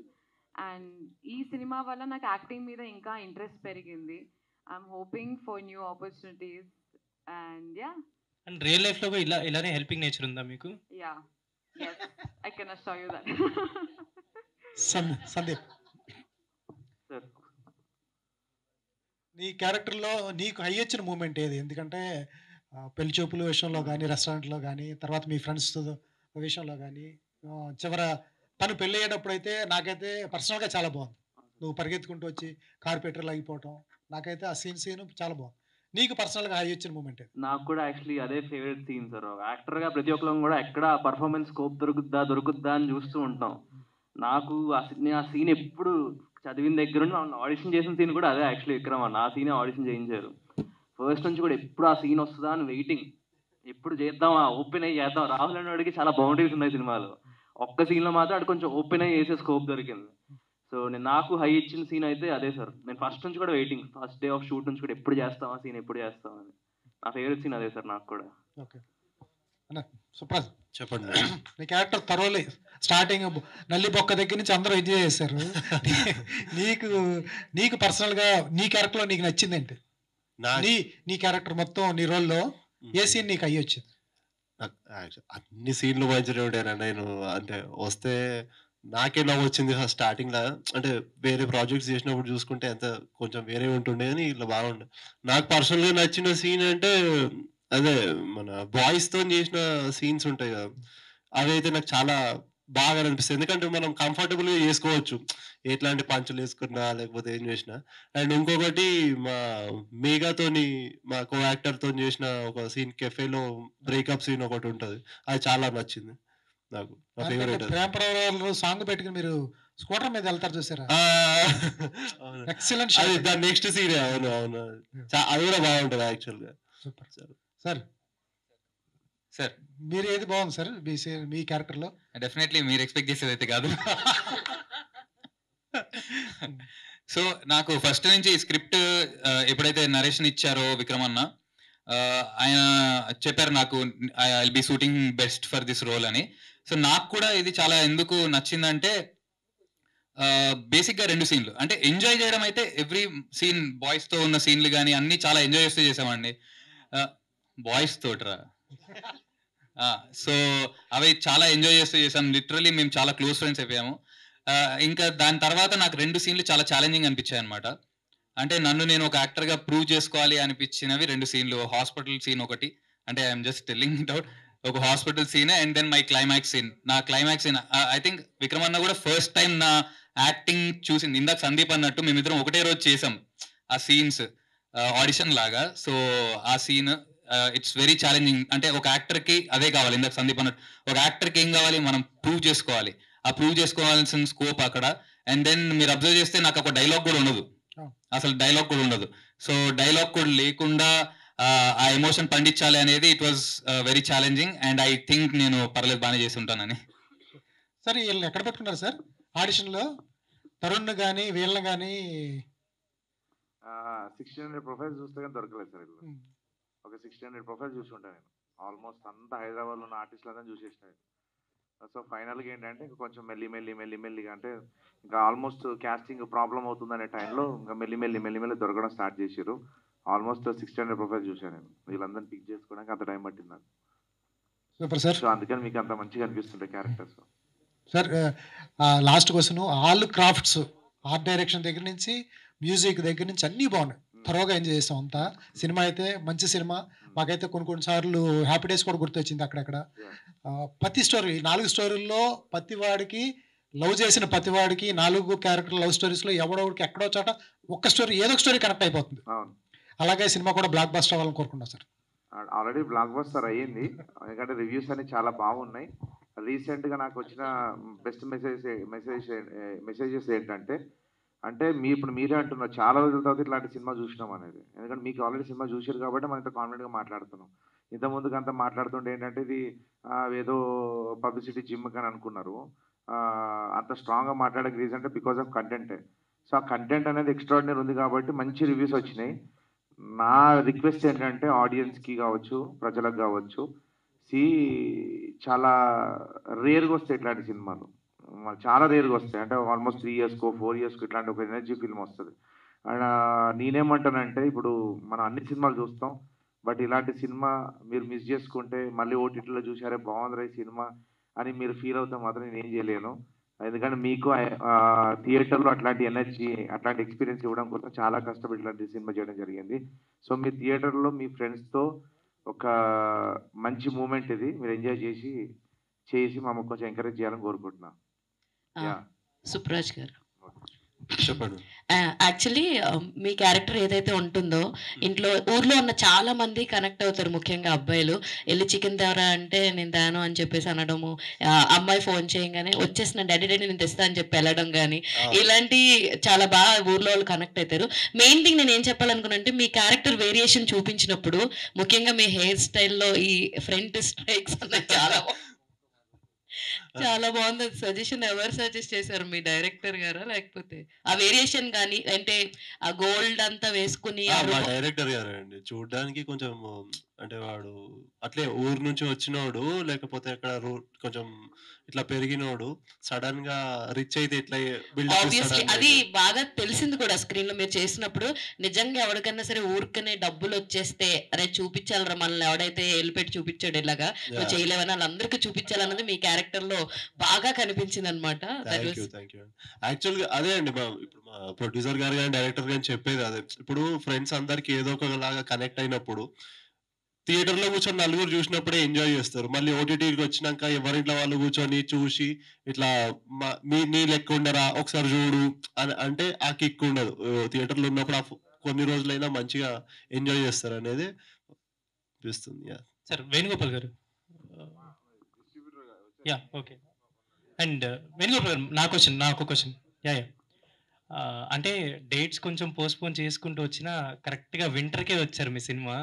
And ee cinema valla నాకు యాక్టింగ్ మీద ఇంకా ఇంట్రెస్ట్ పెరిగింది. I'm hoping for new opportunities and yeah. And real life lo ilane helping nature unda meeku? Yeah. Yes. I can assure you that. Sandeep, నీ క్యారెక్టర్లో నీకు హై వచ్చిన మూమెంట్ ఏది? ఎందుకంటే పెళ్లి చూపుల విషయంలో కానీ, రెస్టారెంట్లో కానీ, తర్వాత మీ ఫ్రెండ్స్ విషయంలో కానీ, చివర తను పెళ్ళి అయ్యేటప్పుడు అయితే నాకైతే పర్సనల్గా చాలా బాగుంది. నువ్వు పరిగెత్తుకుంటూ వచ్చి కార్పెంటర్ లాగిపోవటం, నాకైతే ఆ సీన్ చాలా బాగుంది. నీకు పర్సనల్గా హై వచ్చిన మూమెంట్ ఏది? నాకు కూడా యాక్చువల్లీ అదే ఫేవరెట్ సీన్ సార్. యాక్టర్గా ప్రతి ఒక్కరం కూడా ఎక్కడ పర్ఫార్మెన్స్ స్కోప్ దొరుకుద్దా అని చూస్తూ ఉంటాం. నాకు ఆ సీన్ ఎప్పుడు చదివిన దగ్గర ఆడిషన్ చేసిన సీన్ కూడా అదే యాక్చువల్లీ విక్రమ్ అన్న. ఆ సీనే ఆడిషన్ చేయించారు. ఫస్ట్ నుంచి కూడా ఎప్పుడు ఆ సీన్ వస్తుందా అని వెయిటింగ్. ఎప్పుడు చేద్దాం, ఓపెన్ అయ్యి చేద్దాం. రాహుల్ అనే వాడికి చాలా బౌండరీస్ ఉన్నాయి సినిమాలో. ఒక్క సీన్లో మాత్రం అది కొంచెం ఓపెన్ అయ్యి చేసే స్కోప్ దొరికింది. సో నాకు హై ఇచ్చిన సీన్ అయితే అదే సార్. నేను ఫస్ట్ నుంచి కూడా waiting, first day of shoot నుంచి కూడా ఎప్పుడు చేస్తామా సీన్, ఎప్పుడు చేస్తామని. నా ఫేవరెట్ సీన్ అదే సార్ నాకు కూడా. ఓకే అన్న, సుప్రజ్ చెప్పండి. నీ క్యారెక్టర్ తరోలే స్టార్టింగ్ నల్లి బొక్క దగ్గర నుంచి అందరూ ఎంజాయ్ చేశారు. నీకు పర్సనల్గా నీ క్యారెక్టర్లో నీకు నచ్చింది ఏంటి? నీ క్యారెక్టర్ మొత్తం నీ రోల్లో ఏ సీన్ నీకు అయ్యి వచ్చింది? అన్ని సీన్లు మంచిగా ఉంటాయన్న. నేను అంటే వస్తే నాకే నవ్వు వచ్చింది స్టార్టింగ్ లా. అంటే వేరే ప్రాజెక్ట్స్ చేసినప్పుడు చూసుకుంటే ఎంత కొంచెం వేరే ఉంటుండే కానీ ఇట్లా బాగుండే. నాకు పర్సనల్ గా నచ్చిన సీన్ అంటే అదే మన బాయ్స్ తో చేసిన సీన్స్ ఉంటాయి కదా, అవి అయితే నాకు చాలా బాగా అనిపిస్తుంది. ఎందుకంటే మనం కంఫర్టబుల్‌గా చేసుకోవచ్చు. ఎట్లాంటి పంచులు వేసుకున్నా, లేకపోతే ఏం చేసినా. అండ్ ఇంకొకటి మా మేఘాతోని మా కో యాక్టర్‌తోని చేసిన ఒక సీన్ కెఫేలో బ్రేకప్ సీన్ ఒకటుంటది. అది చాలా నచ్చింది నాకు. నా దానికంటే ఫేవరెట్ అది. ప్రేమ ప్రవాహాలు సాంగ్ పెట్టుకొని మీరు స్కూటర్ మీద వెళ్తారు చూసారా? ఆ! అవును. ఎక్సలెంట్ అది షాట్. దాని నెక్స్ట్ సీనే. అవును. అవును. అది కూడా బాగుంటది యాక్చువల్‌గా. సూపర్. సార్ సార్ మీరు ఏది బాగుంది సార్ మీ క్యారెక్టర్‌లో? డెఫినెట్లీ మీరు ఎక్స్పెక్ట్ చేసేదైతే కాదు. సో నాకు ఫస్ట్ నుంచి స్క్రిప్ట్ ఎప్పుడైతే నరేషన్ ఇచ్చారో విక్రమ్ అన్న, ఆయన చెప్పారు నాకు I will be shooting best for this role అని. సో నాకు కూడా ఇది చాలా ఎందుకు నచ్చిందంటే బేసిక్గా 2 సీన్లు అంటే ఎంజాయ్ చేయడం అయితే ఎవ్రీ సీన్ బాయ్స్తో ఉన్న సీన్లు కానీ అన్నీ చాలా ఎంజాయ్ చేస్తూ చేసామండి. బాయ్స్ తోటరా. సో అవి చాలా ఎంజాయ్ చేస్తూ చేసాం. లిటరలీ మేము చాలా క్లోజ్ ఫ్రెండ్స్ అయిపోయాము. ఇంకా దాని తర్వాత నాకు 2 సీన్లు చాలా ఛాలెంజింగ్ అనిపించాయి అనమాట. అంటే నన్ను నేను ఒక యాక్టర్గా ప్రూవ్ చేసుకోవాలి అనిపించినవి 2 సీన్లు. హాస్పిటల్ సీన్ ఒకటి, అంటే I'm just telling it out, ఒక hospital scene and then my climax scene. నా climax scene I think Vikram అన్న కూడా ఫస్ట్ టైం నా యాక్టింగ్ చూసింది. ఇందాక సందీప్ అన్నట్టు మేమిద్దరం ఒకటే రోజు చేసాం ఆ సీన్స్ ఆడిషన్ లాగా. సో ఆ సీన్ ఇట్స్ వెరీ ఛాలెంజింగ్. అంటే ఒక యాక్టర్కి అదే కావాలి, ఇందాక సందీప్ అన్నట్టు ఒక యాక్టర్కి ఏం కావాలి, మనం ప్రూవ్ చేసుకోవాలి. ఆ ప్రూవ్ చేసుకోవాల్సిన స్కోప్ అక్కడ. అండ్ దెన్ మీరు అబ్జర్వ్ చేస్తే నాకు ఒక డైలాగ్ కూడా ఉండదు, అసలు డైలాగ్ కూడా ఉండదు. సో డైలాగ్ కూడా లేకుండా ఆ ఎమోషన్ పండించాలి అనేది it was very challenging. And I think నేను పర్లేదు బాగానే చేసి ఉంటానని. సార్ వీళ్ళని ఎక్కడ పెట్టుకున్నారు సార్ ఆడిషన్లో? తరుణ్ కానీ వీళ్ళని కానీ 1600 ప్రొఫైల్స్ చూస్తే కానీ దొరకలేదు సార్. వీళ్ళు ఒక 1600 ప్రొఫైల్స్ చూసి ఉంటాను నేను. ఆల్మోస్ట్ అంతా హైదరాబాద్లో ఉన్న ఆర్టిస్టులంతా చూసేసినాను. సో ఫైనల్గా ఏంటంటే ఇంకా కొంచెం మెల్లిమెల్లిగా అంటే ఇంకా ఆల్మోస్ట్ క్యాస్టింగ్ ప్రాబ్లం అవుతుందనే టైంలో ఇంకా మెల్లిమెల్లి దొరకడం స్టార్ట్ చేశారు. ఆల్మోస్ట్ 1600 ప్రొఫైల్స్ చూశాను నేను. వీళ్ళందరినీ పిక్ చేసుకోవడానికి అంత టైం పట్టింది నాకు. Super sir. సో అందుకని మీకు అంత మంచిగా అనిపిస్తుంటాయి characters. Sir last question, all crafts art direction దగ్గర నుంచి మ్యూజిక్ దగ్గర నుంచి అన్నీ బాగున్నాయి. త్వరగా ఎంజాయ్ చేస్తాం అంతా. సినిమా అయితే మంచి సినిమా. మాకైతే కొన్నిసార్లు హ్యాపీ డేస్ కూడా గుర్తొచ్చింది అక్కడక్కడ. ప్రతి స్టోరీ 4 స్టోరీల్లో ప్రతివాడికి లవ్ చేసిన ప్రతివాడికి 4 క్యారెక్టర్ లవ్ స్టోరీస్లో ఎవడోడికి ఎక్కడో చోట ఒక్క స్టోరీ ఏదో ఒక స్టోరీ కనెక్ట్ అయిపోతుంది. అలాగే సినిమా కూడా బ్లాక్ బస్టర్ అవ్వాలని కోరుకుంటున్నాం సార్. ఆల్రెడీ బ్లాక్ బస్టర్ అయ్యింది, ఎందుకంటే రివ్యూస్ అన్ని చాలా బాగున్నాయి. రీసెంట్గా నాకు వచ్చిన బెస్ట్ మెసేజెస్ ఏంటంటే, అంటే ఇప్పుడు మీరే అంటున్నారు చాలా రోజుల తర్వాత ఇట్లాంటి సినిమా చూసినాం అనేది. ఎందుకంటే మీకు ఆల్రెడీ సినిమా చూసారు కాబట్టి మనం ఇంత కాన్ఫిడెంట్గా మాట్లాడుతున్నాం. ఇంతకుముందుకు అంతా మాట్లాడుతుంటే ఏంటంటే ఇది ఏదో పబ్లిసిటీ జిమ్ అని అనుకున్నారు. అంత స్ట్రాంగ్గా మాట్లాడక రీజన్ అంటే బికాస్ ఆఫ్ కంటెంటే. సో ఆ కంటెంట్ అనేది ఎక్స్ట్రాడినరీ ఉంది కాబట్టి మంచి రివ్యూస్ వచ్చినాయి. నా రిక్వెస్ట్ ఏంటంటే ఆడియన్స్కి కావచ్చు, ప్రజలకు కావచ్చు, చాలా రేర్గా వస్తాయి ఇట్లాంటి సినిమాలు, చాలా రేర్గా వస్తాయి. అంటే ఆల్మోస్ట్ 3 ఇయర్స్కో 4 ఇయర్స్కో ఇట్లాంటి ఒక ఎనర్జీ ఫిల్మ్ వస్తుంది. అండ్ నేనేమంటానంటే ఇప్పుడు మనం అన్ని సినిమాలు చూస్తాం, బట్ ఇలాంటి సినిమా మీరు మిస్ చేసుకుంటే మళ్ళీ ఓటీటీలో చూసారే బాగుంది ఈ సినిమా అని మీరు ఫీల్ అవుతే మాత్రం నేను ఏం చేయలేను. ఎందుకంటే మీకు థియేటర్లో అట్లాంటి ఎనర్జీ, అట్లాంటి ఎక్స్పీరియన్స్ ఇవ్వడం కోసం చాలా కష్టపడి ఇట్లాంటి సినిమా చేయడం జరిగింది. సో మీ థియేటర్లో మీ ఫ్రెండ్స్తో ఒక మంచి మూమెంట్ ఇది, మీరు ఎంజాయ్ చేసి మమ్మల్ని కొంచెం ఎంకరేజ్ చేయాలని కోరుకుంటున్నాను. సుప్రాజ్ గారు చెప్పండి. యాక్చువల్లీ మీ క్యారెక్టర్ ఏదైతే ఉంటుందో ఇంట్లో ఊర్లో ఉన్న చాలా మంది కనెక్ట్ అవుతారు, ముఖ్యంగా అబ్బాయిలు. వెళ్ళి చికెన్ తేవరా అంటే నేను తేను అని చెప్పేసి అనడము, అమ్మాయి ఫోన్ చేయగానే వచ్చేసిన డాడీ నేను తెస్తా అని చెప్పి వెళ్ళడం కానీ, ఇలాంటి చాలా బాగా ఊర్లో వాళ్ళు కనెక్ట్ అవుతారు. మెయిన్ థింగ్ నేను ఏం చెప్పాలనుకున్నానంటే మీ క్యారెక్టర్ వేరియేషన్ చూపించినప్పుడు ముఖ్యంగా మీ హెయిర్ స్టైల్లో ఈ ఫ్రంట్ స్ట్రైక్స్ అన్నది చాలా బాగుంది. సజెషన్ ఎవరు సజెస్ట్ చేశారు, మీ డైరెక్టర్ గారా లేకపోతే ఆ వేరియేషన్ కానీ, అంటే ఆ గోల్డ్ అంతా వేసుకుని? మా డైరెక్టర్ గారు అండి. చూడడానికి కొంచెం అంటే వాడు అట్లే ఊరు నుంచి వచ్చినోడు, లేకపోతే అక్కడ కొంచెం ఇట్లా పెరిగినోడు సడన్ గా రిచ్ అయితే ఇట్లా ఆబ్వియస్లీ అది బాగా తెలిసింది కూడా స్క్రీన్ లో మీరు చేసినప్పుడు. నిజంగా ఎవరికైనా సరే ఊరికనే డబ్బులు వచ్చేస్తే అరే చూపించాలరా మనల్ని ఎవడైతే వెళ్ళిపెట్టి చూపించాడు ఇలాగా నువ్వు చేయలేవని వాళ్ళందరికీ చూపించాలన్నది మీ క్యారెక్టర్ లో బాగా కనిపించింది అనమాట. యాక్చువల్గా అదే అండి. ఇప్పుడు మా ప్రొడ్యూసర్ గారు కానీ డైరెక్టర్ గారు చెప్పేది అదే. ఇప్పుడు ఫ్రెండ్స్ అందరికి ఏదో ఒకలాగా కనెక్ట్ అయినప్పుడు థియేటర్లో కూర్చొని నలుగురు చూసినప్పుడే ఎంజాయ్ చేస్తారు. మళ్ళీ ఓటీటీకి వచ్చినాక ఎవరింట్లో వాళ్ళు కూర్చొని చూసి ఇట్లా నీ లెక్క ఉండరా ఒకసారి చూడు అని అంటే ఆ కిక్ ఉండదు. థియేటర్లో ఉన్నప్పుడు కొన్ని రోజులైనా మంచిగా ఎంజాయ్ చేస్తారు అనేది అనిపిస్తుంది. సార్ వేణుగోపాల్ గారు యా ఓకే. అండ్ వేణుగోపాల్ గారు నాకు క్వశ్చన్ యా అంటే డేట్స్ కొంచెం పోస్ట్పోన్ చేసుకుంటూ వచ్చినా కరెక్ట్గా వింటర్కే వచ్చారు మీ సినిమా.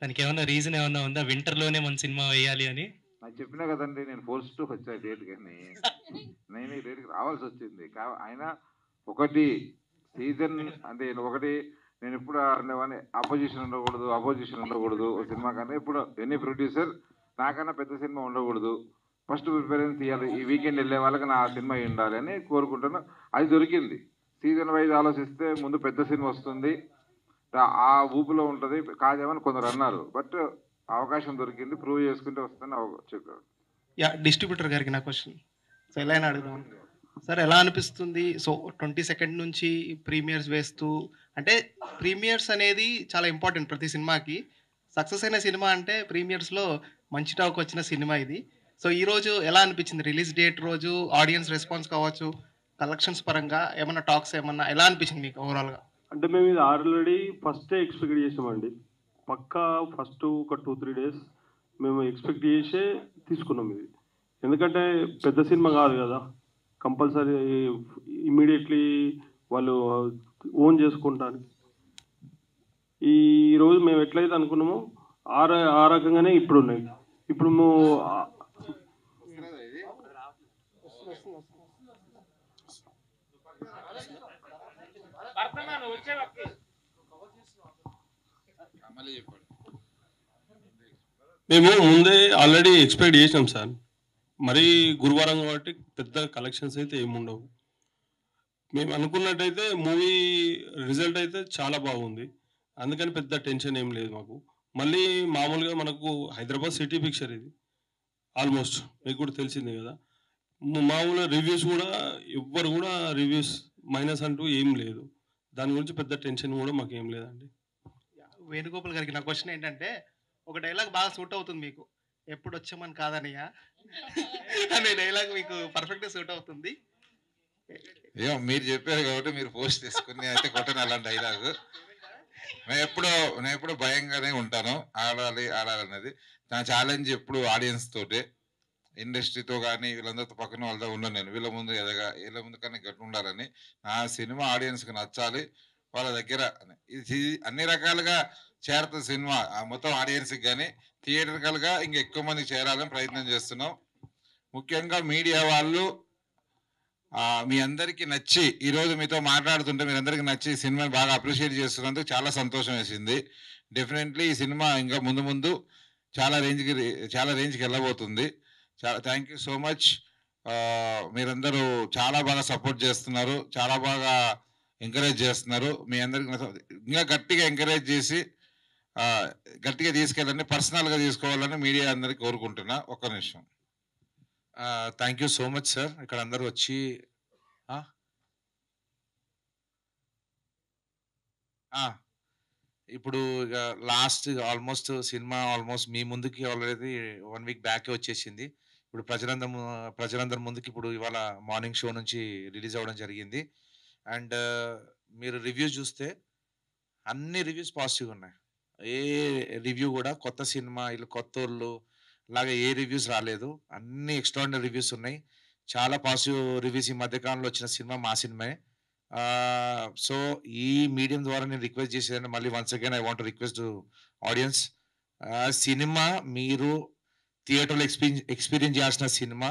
దానికి ఏమన్నా రీజన్ ఏమన్నా ఉందా వింటర్లోనే మన సినిమా వేయాలి అని? నాకు చెప్పినా కదండి, నేను ఫోర్స్ వచ్చా డేట్, కానీ నేను ఈ డేట్కి రావాల్సి వచ్చింది. అయినా ఒకటి సీజన్ అంటే ఒకటి నేను ఎప్పుడు అనేవాడిని అపోజిషన్ ఉండకూడదు సినిమా, కానీ ఇప్పుడు ఎనీ ప్రొడ్యూసర్ నాకన్నా పెద్ద సినిమా ఉండకూడదు, ఫస్ట్ ప్రిఫరెన్స్ ఇవ్వాలి, ఈ వీకెండ్ వెళ్ళే వాళ్ళకి నా సినిమా ఉండాలి అని కోరుకుంటాను. అది దొరికింది. సీజన్ వైజ్ ఆలోచిస్తే ముందు పెద్ద సినిమా వస్తుంది, ఆ ఊపులో ఉంటుంది కాదేమని కొందరు అన్నారు. బట్ అవకాశం దొరికింది, ప్రూవ్ చేసుకుంటే వస్తుందని చెప్పారు. యా డిస్ట్రిబ్యూటర్ గారికి నా క్వశ్చన్. సో ఎలా అయినా అడుగుదాం సార్, ఎలా అనిపిస్తుంది? సో 22nd నుంచి ప్రీమియర్స్ వేస్తూ, అంటే ప్రీమియర్స్ అనేది చాలా ఇంపార్టెంట్ ప్రతి సినిమాకి. సక్సెస్ అయిన సినిమా అంటే ప్రీమియర్స్లో మంచి టాక్ వచ్చిన సినిమా ఇది. సో ఈరోజు ఎలా అనిపించింది? రిలీజ్ డేట్ రోజు ఆడియన్స్ రెస్పాన్స్ కావచ్చు, కలెక్షన్స్ పరంగా ఏమన్నా టాక్స్ ఏమన్నా ఎలా అనిపించింది మీకు ఓవరాల్గా? అంటే మేము ఇది ఆల్రెడీ ఫస్టే ఎక్స్పెక్ట్ చేసామండి. పక్కా ఫస్ట్ ఒక 2-3 డేస్ మేము ఎక్స్పెక్ట్ చేసే తీసుకున్నాం ఇది. ఎందుకంటే పెద్ద సినిమా కాదు కదా, కంపల్సరీ ఇమ్మీడియట్లీ వాళ్ళు ఓన్ చేసుకుంటారు. ఈ రోజు మేము ఎట్లయితే అనుకున్నామో ఆ రకంగానే ఇప్పుడు ఉన్నాయి. ఇప్పుడు మేము ముందే ఆల్రెడీ ఎక్స్పెక్ట్ చేసినాం సార్. మరీ గురువారం కాబట్టి పెద్ద కలెక్షన్స్ అయితే ఏముండవు. మేము అనుకున్నట్టయితే మూవీ రిజల్ట్ అయితే చాలా బాగుంది, అందుకని పెద్ద టెన్షన్ ఏం లేదు మాకు. మళ్ళీ మామూలుగా మనకు హైదరాబాద్ సిటీ పిక్చర్ ఇది, ఆల్మోస్ట్ మీకు కూడా తెలిసిందే కదా. మామూలుగా రివ్యూస్ కూడా ఎవ్వరు కూడా రివ్యూస్ మైనస్ అంటూ ఏం లేదు. దాని గురించి పెద్ద టెన్షన్ కూడా మాకు ఏం లేదండి. వేణుగోపాల్ గారికి నా క్వశ్చన్ ఏంటంటే, ఒక డైలాగ్ బాగా సూట్ అవుతుంది మీకు, ఎప్పుడు వచ్చామని కాదనియా అనే డైలాగ్ మీకు పర్ఫెక్ట్గా సూట్ అవుతుంది. ఏమో మీరు చెప్పారు కాబట్టి మీరు పోస్ట్ చేసుకుని అయితే కొట్టను అలాంటి డైలాగ్. నేను ఎప్పుడు భయంగానే ఉంటాను, ఆడాలి అనేది నా ఛాలెంజ్. ఎప్పుడు ఆడియన్స్ తోటే, ఇండస్ట్రీతో కానీ వీళ్ళందరితో పక్కన వాళ్ళతో ఉండను. నేను వీళ్ళ ముందు కన్నా గట్టి ఉండాలని. నా సినిమా ఆడియన్స్కి నచ్చాలి, వాళ్ళ దగ్గర ఇది అన్ని రకాలుగా చేరుతుంది సినిమా మొత్తం ఆడియన్స్కి, కానీ థియేటర్కల్గా ఇంకా ఎక్కువ మందికి చేరాలని ప్రయత్నం చేస్తున్నాం. ముఖ్యంగా మీడియా వాళ్ళు మీ అందరికీ నచ్చి ఈరోజు మీతో మాట్లాడుతుంటే మీరు అందరికీ నచ్చి సినిమాని బాగా అప్రిషియేట్ చేస్తున్నందుకు చాలా సంతోషం వేసింది. డెఫినెట్లీ ఈ సినిమా ఇంకా ముందు చాలా రేంజ్కి వెళ్ళబోతుంది. చాలా థ్యాంక్ యూ సో మచ్. మీరందరూ చాలా బాగా సపోర్ట్ చేస్తున్నారు, చాలా బాగా ఎంకరేజ్ చేస్తున్నారు. మీ అందరికి ఇంకా గట్టిగా ఎంకరేజ్ చేసి గట్టిగా తీసుకెళ్ళండి, పర్సనల్గా తీసుకోవాలని మీడియా అందరికీ కోరుకుంటున్నా. ఒక్క నిమిషం. Thank you so much sir. ఇక్కడ అందరూ వచ్చి ఇప్పుడు ఇక లాస్ట్ ఆల్మోస్ట్ సినిమా మీ ముందుకి ఆల్రెడీ 1 వీక్ బ్యాకే వచ్చేసింది. ఇప్పుడు ప్రజలందరి ముందుకి ఇప్పుడు ఇవాళ మార్నింగ్ షో నుంచి రిలీజ్ అవ్వడం జరిగింది. అండ్ మీరు రివ్యూస్ చూస్తే అన్ని రివ్యూస్ పాజిటివ్ ఉన్నాయి. ఏ రివ్యూ కూడా కొత్త సినిమా వీళ్ళు కొత్త వాళ్ళు అలాగే ఏ రివ్యూస్ రాలేదు, అన్ని ఎక్స్ట్రాడినరీ రివ్యూస్ ఉన్నాయి. చాలా పాజిటివ్ రివ్యూస్ ఈ మధ్యకాలంలో వచ్చిన సినిమా మా సినిమాయే. సో ఈ మీడియం ద్వారా నేను రిక్వెస్ట్ చేసేదంటే మళ్ళీ once again I want request audience, cinema మీరు థియేటర్లో ఎక్స్పీరియన్స్ చేయాల్సిన సినిమా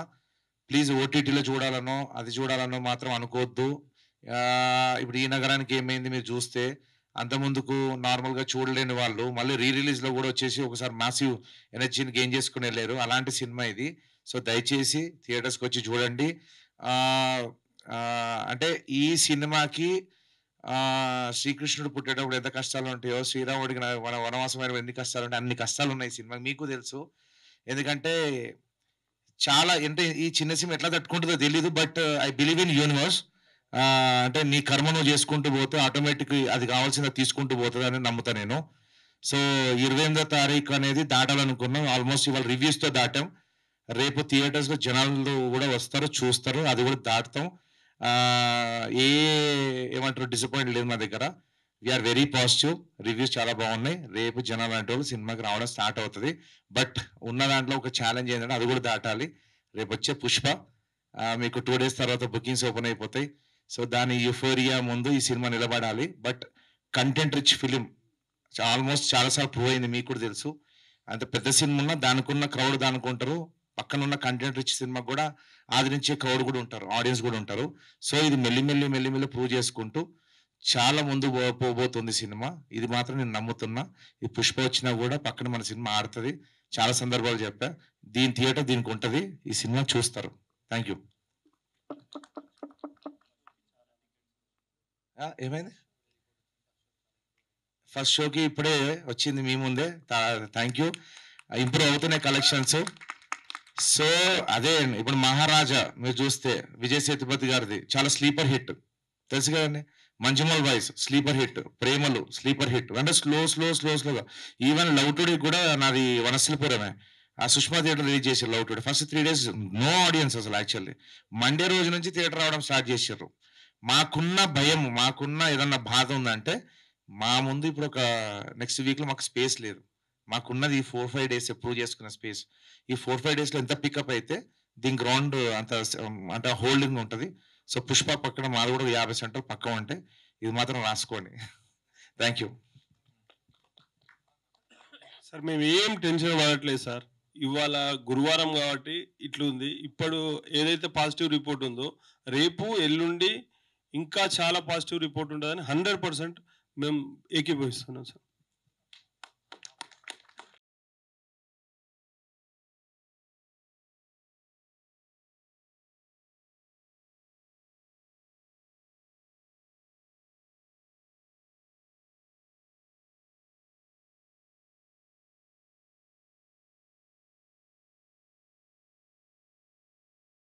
ప్లీజ్ ఓటీటీలో చూడాలనో అది చూడాలనో మాత్రం అనుకోవద్దు. ఇప్పుడు ఈ నగరానికి ఏమైంది మీరు చూస్తే, అంతకుముందుకు నార్మల్గా చూడలేని వాళ్ళు మళ్ళీ రిలీజ్లో కూడా వచ్చేసి ఒకసారి మ్యాసివ్ ఎనర్జీని గెయిన్ చేసుకుని వెళ్ళారు. అలాంటి సినిమా ఇది. సో దయచేసి థియేటర్స్కి వచ్చి చూడండి. అంటే ఈ సినిమాకి శ్రీకృష్ణుడు పుట్టేటప్పుడు ఎంత కష్టాలు ఉంటాయో, శ్రీరాముడికి వనవాసమైన ఎన్ని కష్టాలు ఉంటాయి, అన్ని కష్టాలు ఉన్నాయి ఈ సినిమాకి, మీకు తెలుసు. ఎందుకంటే చాలా అంటే ఈ చిన్న సినిమా ఎట్లా తట్టుకుంటుందో తెలీదు, but I believe in universe. అంటే నీ కర్మ నువ్వు చేసుకుంటూ పోతే ఆటోమేటిక్ అది కావాల్సింది తీసుకుంటూ పోతుంది అని నమ్ముతా నేను. సో 28వ తారీఖు అనేది దాటాలనుకున్నాం. ఆల్మోస్ట్ ఇవాళ రివ్యూస్తో దాటాం. రేపు థియేటర్స్లో జనాలు కూడా వస్తారు, చూస్తారు, అది కూడా దాటుతాం. ఏమంటారు డిసప్పాయింట్ లేదు మా దగ్గర. We are very positive. రివ్యూస్ చాలా బాగున్నాయి. రేపు జనాలు అంటే వాళ్ళు సినిమాకి రావడం స్టార్ట్ అవుతుంది. బట్ ఉన్న దాంట్లో ఒక ఛాలెంజ్ ఏంటంటే అది కూడా దాటాలి. రేపు వచ్చే పుష్ప మీకు 2 days తర్వాత బుకింగ్స్ ఓపెన్ అయిపోతాయి. సో దాని యూఫోరియా ముందు ఈ సినిమా నిలబడాలి. But content rich film almost చాలాసార్లు ప్రూవ్ అయింది, మీకు కూడా తెలుసు. అంత పెద్ద సినిమా ఉన్నా దానికున్న క్రౌడ్ దానుకుంటారు, పక్కన ఉన్న కంటెంట్ రిచ్ సినిమా కూడా ఆదరించే క్రౌడ్ కూడా ఉంటారు, ఆడియన్స్ కూడా ఉంటారు. సో ఇది మెల్లిమెల్లి ప్రూవ్ చేసుకుంటూ చాలా ముందు పోబోతుంది సినిమా. ఇది మాత్రం నేను నమ్ముతున్నా. ఈ పుష్ప వచ్చినా కూడా పక్కన మన సినిమా ఆడుతుంది. చాలా సందర్భాలు చెప్పా. దీని థియేటర్ దీనికి ఉంటుంది. ఈ సినిమా చూస్తారు. Thank you. ఏమైంది? ఫస్ట్ షోకి ఇప్పుడే వచ్చింది మీ ముందే. Thank you. ఇంప్రూవ్ అవుతున్నాయి కలెక్షన్స్. సో అదే ఇప్పుడు మహారాజా మీరు చూస్తే విజయ్ సేతుపతి గారిది చాలా స్లీపర్ హిట్, తెలుసు కదండి. Manjummel boys sleeper hit, Premalu sleeper hit, అంటే స్లోగా. ఈవెన్ లవ్ టుడే కూడా నాది వనస్థలిపురమే. ఆ సుష్మా థియేటర్ రిలీజ్ చేశారు love today. First 3 days no audience అసలు. యాక్చువల్లీ మండే రోజు నుంచి థియేటర్ రావడం స్టార్ట్ చేశారు. మాకున్న భయం, మాకున్న ఏదన్నా బాధ ఉందంటే మా ముందు ఇప్పుడు ఒక నెక్స్ట్ వీక్లో మాకు స్పేస్ లేదు. మాకున్నది ఈ 4-5 days ప్రూవ్ చేసుకున్న స్పేస్. ఈ 4-5 daysలో ఎంత పికప్ అయితే దీని గ్రౌండ్ అంత హోల్డింగ్ ఉంటుంది. సో పుష్ప పక్కన మాది కూడా 50 సెంటర్ పక్క ఉంటే ఇది మాత్రం రాసుకోండి. Thank you sir. మేము ఏం టెన్షన్ పడట్లేదు సార్. ఇవాళ గురువారం కాబట్టి ఇట్లుంది. ఇప్పుడు ఏదైతే పాజిటివ్ రిపోర్ట్ ఉందో రేపు ఎల్లుండి ఇంకా చాలా పాజిటివ్ రిపోర్ట్ ఉంటుందని 100% మేము ఏకీభవిస్తున్నాం సార్.